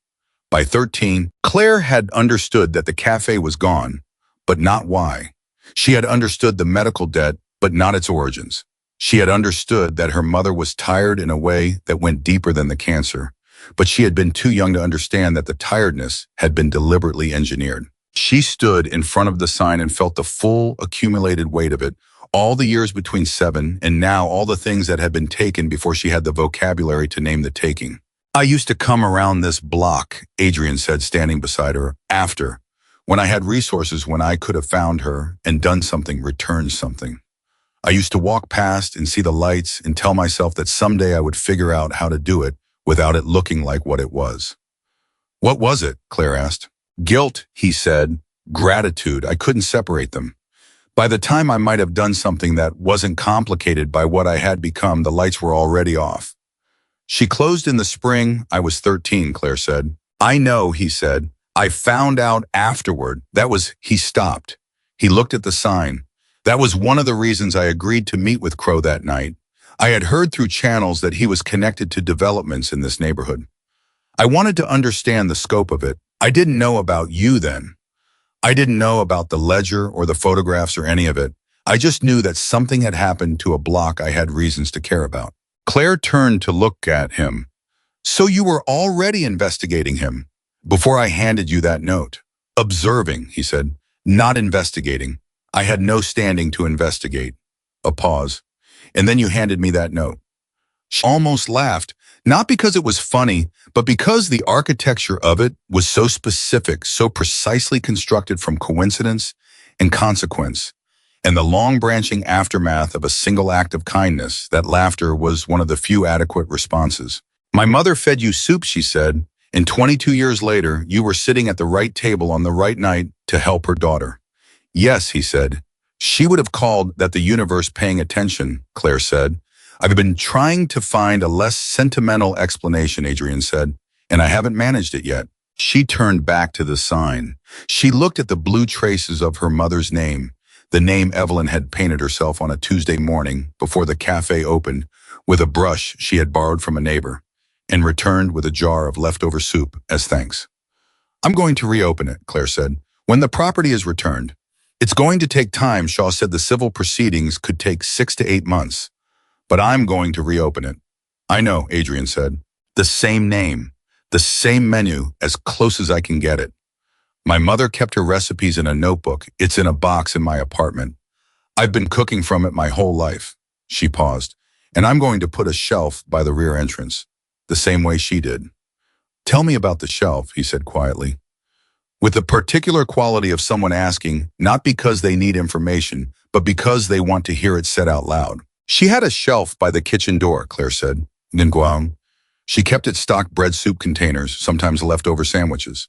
By 13, Claire had understood that the cafe was gone, but not why. She had understood the medical debt, but not its origins. She had understood that her mother was tired in a way that went deeper than the cancer, but she had been too young to understand that the tiredness had been deliberately engineered. She stood in front of the sign and felt the full accumulated weight of it, all the years between 7 and now, all the things that had been taken before she had the vocabulary to name the taking. "I used to come around this block," Adrian said, standing beside her, "after. When I had resources, when I could have found her and done something, returned something. I used to walk past and see the lights and tell myself that someday I would figure out how to do it without it looking like what it was." "What was it?" Claire asked. "Guilt," he said. "Gratitude. I couldn't separate them. By the time I might have done something that wasn't complicated by what I had become, the lights were already off." "She closed in the spring. I was 13, Claire said. "I know," he said. "I found out afterward." He stopped. He looked at the sign. "That was one of the reasons I agreed to meet with Crowe that night. I had heard through channels that he was connected to developments in this neighborhood. I wanted to understand the scope of it. I didn't know about you then. I didn't know about the ledger or the photographs or any of it. I just knew that something had happened to a block I had reasons to care about." Claire turned to look at him. "So you were already investigating him before I handed you that note?" "Observing," he said, "not investigating. I had no standing to investigate." A pause. "And then you handed me that note." She almost laughed, not because it was funny, but because the architecture of it was so specific, so precisely constructed from coincidence and consequence, and the long-branching aftermath of a single act of kindness. That laughter was one of the few adequate responses. "My mother fed you soup," she said, "and 22 years later, you were sitting at the right table on the right night to help her daughter." "Yes," he said. "She would have called that the universe paying attention," Claire said. "I've been trying to find a less sentimental explanation," Adrian said, "and I haven't managed it yet." She turned back to the sign. She looked at the blue traces of her mother's name, the name Evelyn had painted herself on a Tuesday morning before the cafe opened with a brush she had borrowed from a neighbor, and returned with a jar of leftover soup as thanks. "I'm going to reopen it," Claire said, "when the property is returned. It's going to take time." Shaw said the civil proceedings could take 6 to 8 months. "But I'm going to reopen it." "I know," Adrian said. "The same name, the same menu, as close as I can get it. My mother kept her recipes in a notebook. It's in a box in my apartment. I've been cooking from it my whole life." She paused. "And I'm going to put a shelf by the rear entrance, the same way she did." "Tell me about the shelf," he said quietly, with the particular quality of someone asking, not because they need information, but because they want to hear it said out loud. "She had a shelf by the kitchen door," Claire said. "Ningguang. She kept it stocked bread soup containers, sometimes leftover sandwiches.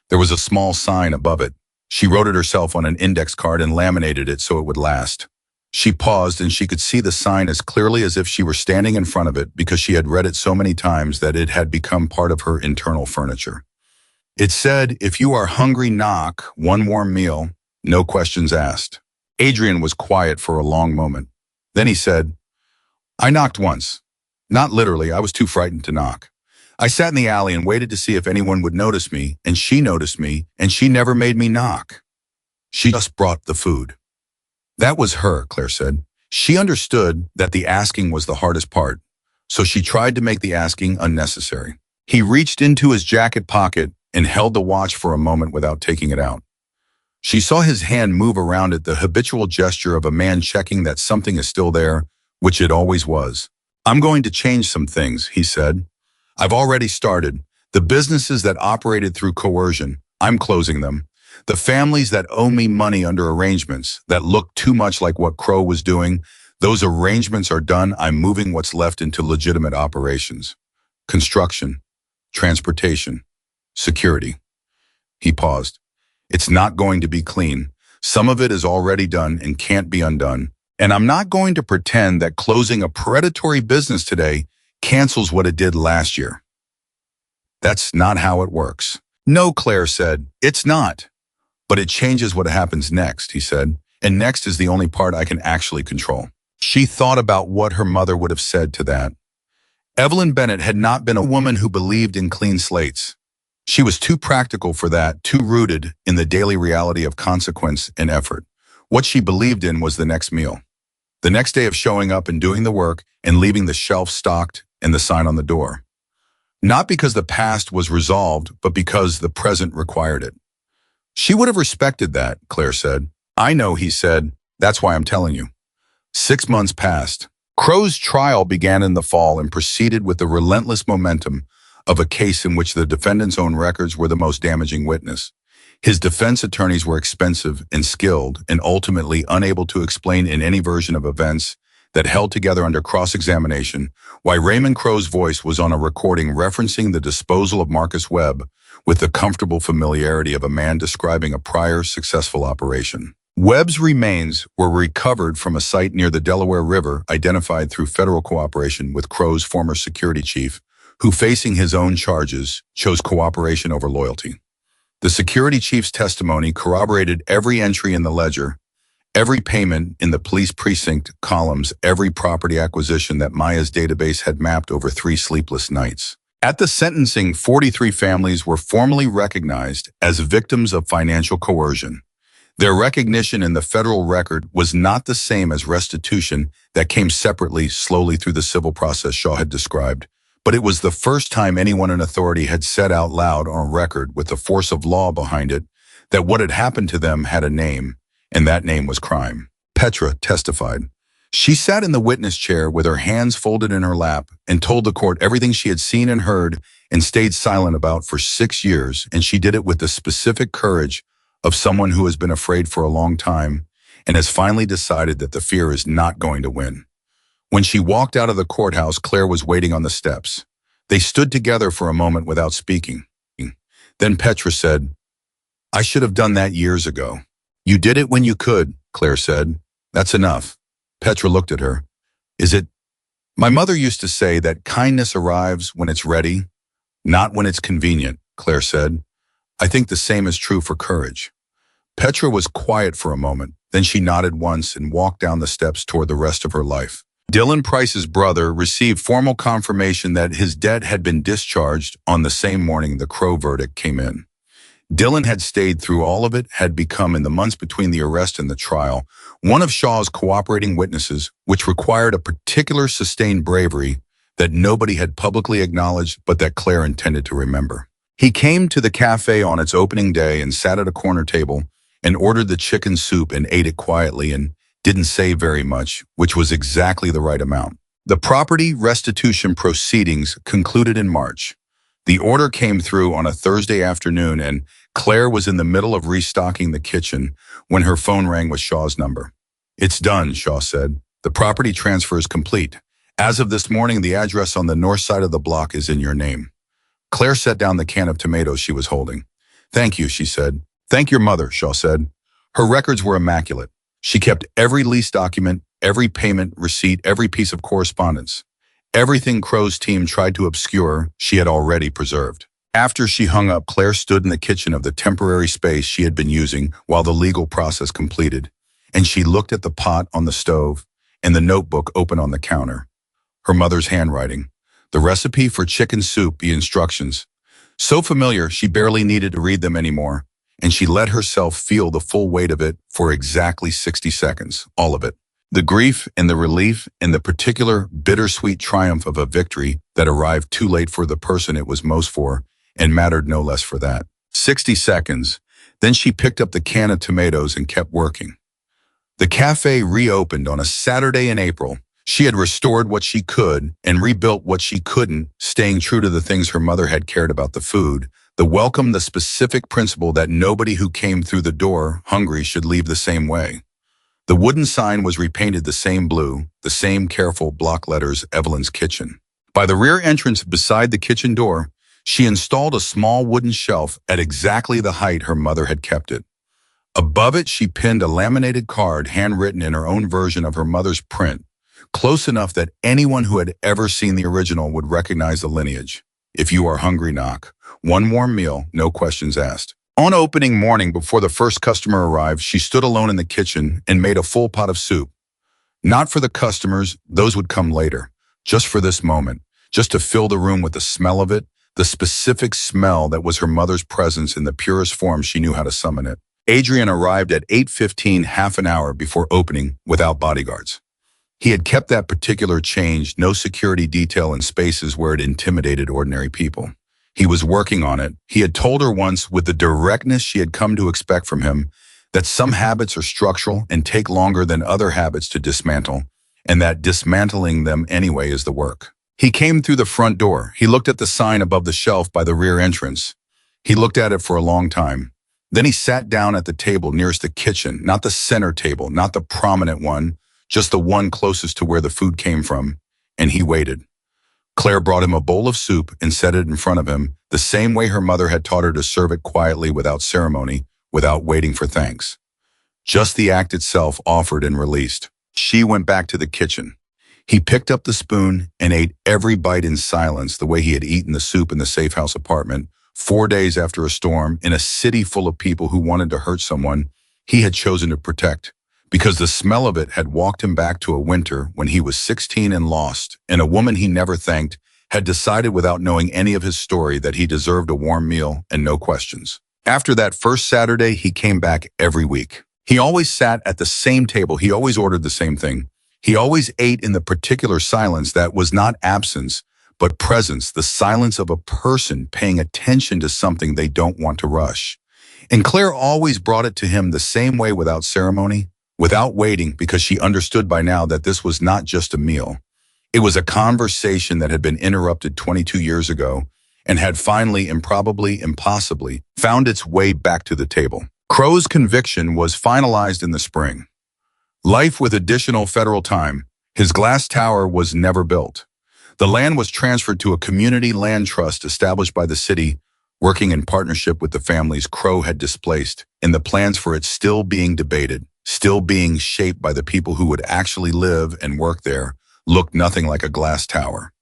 There was a small sign above it. She wrote it herself on an index card and laminated it so it would last. She paused and she could see the sign as clearly as if she were standing in front of it because she had read it so many times that it had become part of her internal furniture. It said, "If you are hungry, knock, one warm meal, no questions asked." Adrian was quiet for a long moment. Then he said, "I knocked once. Not literally, I was too frightened to knock. I sat in the alley and waited to see if anyone would notice me, and she noticed me, and she never made me knock. She just brought the food." That was her, Claire said. She understood that the asking was the hardest part, so she tried to make the asking unnecessary. He reached into his jacket pocket and held the watch for a moment without taking it out. She saw his hand move around it, the habitual gesture of a man checking that something is still there, which it always was. "I'm going to change some things," he said. "I've already started. The businesses that operated through coercion, I'm closing them. The families that owe me money under arrangements that look too much like what Crowe was doing, those arrangements are done. I'm moving what's left into legitimate operations. Construction, transportation, security." He paused. "It's not going to be clean. Some of it is already done and can't be undone. And I'm not going to pretend that closing a predatory business today cancels what it did last year. That's not how it works." "No," Claire said, "it's not. But it changes what happens next," he said. "And next is the only part I can actually control." She thought about what her mother would have said to that. Evelyn Bennett had not been a woman who believed in clean slates. She was too practical for that, too rooted in the daily reality of consequence and effort. What she believed in was the next meal. The next day of showing up and doing the work and leaving the shelf stocked and the sign on the door. Not because the past was resolved, but because the present required it. She would have respected that, Claire said. "I know," he said. "That's why I'm telling you." 6 months passed. Crowe's trial began in the fall and proceeded with the relentless momentum of a case in which the defendant's own records were the most damaging witness. His defense attorneys were expensive and skilled and ultimately unable to explain in any version of events that held together under cross-examination why Raymond Crowe's voice was on a recording referencing the disposal of Marcus Webb with the comfortable familiarity of a man describing a prior successful operation. Webb's remains were recovered from a site near the Delaware River, identified through federal cooperation with Crowe's former security chief, who, facing his own charges, chose cooperation over loyalty. The security chief's testimony corroborated every entry in the ledger, every payment in the police precinct columns, every property acquisition that Maya's database had mapped over 3 sleepless nights. At the sentencing, 43 families were formally recognized as victims of financial coercion. Their recognition in the federal record was not the same as restitution that came separately, slowly through the civil process Shaw had described, but it was the first time anyone in authority had said out loud on record with the force of law behind it that what had happened to them had a name, and that name was crime. Petra testified. She sat in the witness chair with her hands folded in her lap and told the court everything she had seen and heard and stayed silent about for 6 years, and she did it with the specific courage of someone who has been afraid for a long time and has finally decided that the fear is not going to win. When she walked out of the courthouse, Claire was waiting on the steps. They stood together for a moment without speaking. Then Petra said, "I should have done that years ago." "You did it when you could," Claire said. "That's enough." Petra looked at her. "Is it? My mother used to say that kindness arrives when it's ready, not when it's convenient," Claire said. "I think the same is true for courage." Petra was quiet for a moment. Then she nodded once and walked down the steps toward the rest of her life. Dylan Price's brother received formal confirmation that his debt had been discharged on the same morning the Crowe verdict came in. Dylan had stayed through all of it, had become, in the months between the arrest and the trial, one of Shaw's cooperating witnesses, which required a particular sustained bravery that nobody had publicly acknowledged but that Claire intended to remember. He came to the cafe on its opening day and sat at a corner table and ordered the chicken soup and ate it quietly and didn't say very much, which was exactly the right amount. The property restitution proceedings concluded in March. The order came through on a Thursday afternoon, and Claire was in the middle of restocking the kitchen when her phone rang with Shaw's number. "It's done," Shaw said. "The property transfer is complete. As of this morning, the address on the north side of the block is in your name." Claire set down the can of tomatoes she was holding. "Thank you," she said. Thank your mother, Shaw said. Her records were immaculate. She kept every lease document, every payment receipt, every piece of correspondence. Everything Crowe's team tried to obscure, she had already preserved. After she hung up, Claire stood in the kitchen of the temporary space she had been using while the legal process completed, and she looked at the pot on the stove and the notebook open on the counter. Her mother's handwriting, the recipe for chicken soup, the instructions. So familiar, she barely needed to read them anymore, and she let herself feel the full weight of it for exactly 60 seconds, all of it. The grief and the relief and the particular bittersweet triumph of a victory that arrived too late for the person it was most for and mattered no less for that. 60 seconds, then she picked up the can of tomatoes and kept working. The cafe reopened on a Saturday in April. She had restored what she could and rebuilt what she couldn't, staying true to the things her mother had cared about: the food, the welcome, the specific principle that nobody who came through the door hungry should leave the same way. The wooden sign was repainted the same blue, the same careful block letters: Evelyn's Kitchen. By the rear entrance beside the kitchen door, she installed a small wooden shelf at exactly the height her mother had kept it. Above it, she pinned a laminated card handwritten in her own version of her mother's print, close enough that anyone who had ever seen the original would recognize the lineage. If you are hungry, knock. One warm meal, no questions asked. On opening morning, before the first customer arrived, she stood alone in the kitchen and made a full pot of soup. Not for the customers, those would come later. Just for this moment, just to fill the room with the smell of it, the specific smell that was her mother's presence in the purest form she knew how to summon it. Adrian arrived at 8:15, half an hour before opening, without bodyguards. He had kept that particular change, no security detail in spaces where it intimidated ordinary people. He was working on it. He had told her once, with the directness she had come to expect from him, that some habits are structural and take longer than other habits to dismantle, and that dismantling them anyway is the work. He came through the front door. He looked at the sign above the shelf by the rear entrance. He looked at it for a long time. Then he sat down at the table nearest the kitchen, not the center table, not the prominent one, just the one closest to where the food came from, and he waited. Claire brought him a bowl of soup and set it in front of him, the same way her mother had taught her to serve it quietly, without ceremony, without waiting for thanks. Just the act itself, offered and released. She went back to the kitchen. He picked up the spoon and ate every bite in silence, the way he had eaten the soup in the safe house apartment, 4 days after a storm, in a city full of people who wanted to hurt someone he had chosen to protect, because the smell of it had walked him back to a winter when he was 16 and lost, and a woman he never thanked had decided without knowing any of his story that he deserved a warm meal and no questions. After that first Saturday, he came back every week. He always sat at the same table. He always ordered the same thing. He always ate in the particular silence that was not absence, but presence, the silence of a person paying attention to something they don't want to rush. And Claire always brought it to him the same way, without ceremony, without waiting, because she understood by now that this was not just a meal. It was a conversation that had been interrupted 22 years ago and had finally, improbably, impossibly, found its way back to the table. Crowe's conviction was finalized in the spring. Life with additional federal time. His glass tower was never built. The land was transferred to a community land trust established by the city, working in partnership with the families Crowe had displaced, and the plans for it still being debated, still being shaped by the people who would actually live and work there, looked nothing like a glass tower.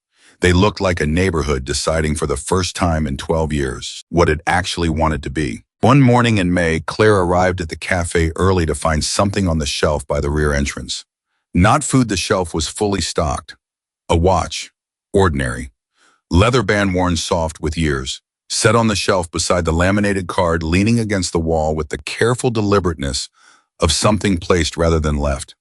They looked like a neighborhood deciding for the first time in 12 years what it actually wanted to be. One morning in May, Claire arrived at the cafe early to find something on the shelf by the rear entrance. Not food, the shelf was fully stocked. A watch. Ordinary. Leather band worn soft with years. Set on the shelf beside the laminated card, leaning against the wall with the careful deliberateness of something placed rather than left.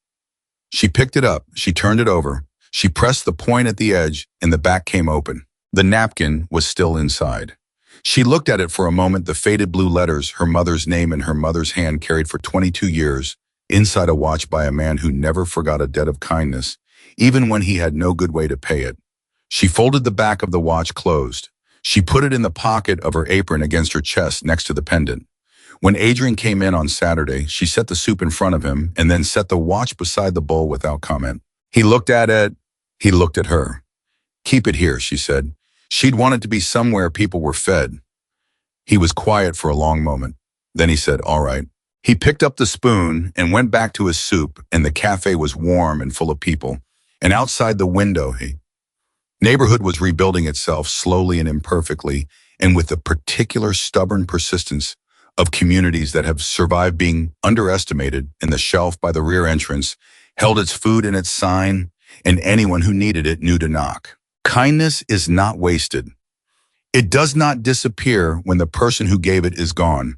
She picked it up. She turned it over. She pressed the point at the edge, and the back came open. The napkin was still inside. She looked at it for a moment, the faded blue letters, her mother's name in her mother's hand carried for 22 years, inside a watch by a man who never forgot a debt of kindness, even when he had no good way to pay it. She folded the back of the watch closed. She put it in the pocket of her apron against her chest next to the pendant. When Adrian came in on Saturday, she set the soup in front of him and then set the watch beside the bowl without comment. He looked at it. He looked at her. "Keep it here," she said. She'd wanted to be somewhere people were fed. He was quiet for a long moment. Then he said, all right. He picked up the spoon and went back to his soup, and the cafe was warm and full of people. And outside the window, neighborhood was rebuilding itself slowly and imperfectly, and with the particular stubborn persistence of communities that have survived being underestimated. In the shelf by the rear entrance held its food and its sign, and anyone who needed it knew to knock. Kindness is not wasted. It does not disappear when the person who gave it is gone.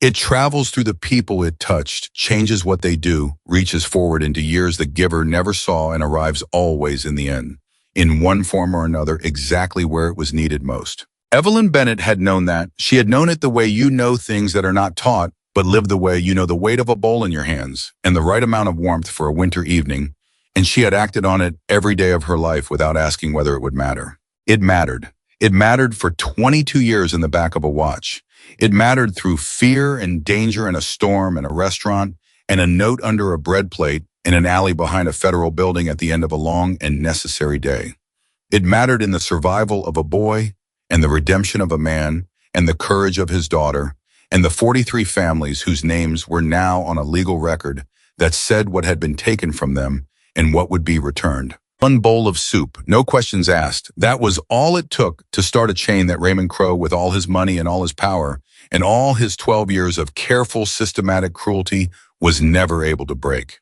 It travels through the people it touched, changes what they do, reaches forward into years the giver never saw, and arrives always in the end, in one form or another, exactly where it was needed most. Evelyn Bennett had known that. She had known it the way you know things that are not taught, but live the way you know the weight of a bowl in your hands and the right amount of warmth for a winter evening, and she had acted on it every day of her life without asking whether it would matter. It mattered. It mattered for 22 years in the back of a watch. It mattered through fear and danger and a storm and a restaurant and a note under a bread plate in an alley behind a federal building at the end of a long and necessary day. It mattered in the survival of a boy and the redemption of a man and the courage of his daughter and the 43 families whose names were now on a legal record that said what had been taken from them and what would be returned. One bowl of soup, no questions asked. That was all it took to start a chain that Raymond Crowe, with all his money and all his power and all his 12 years of careful, systematic cruelty, was never able to break.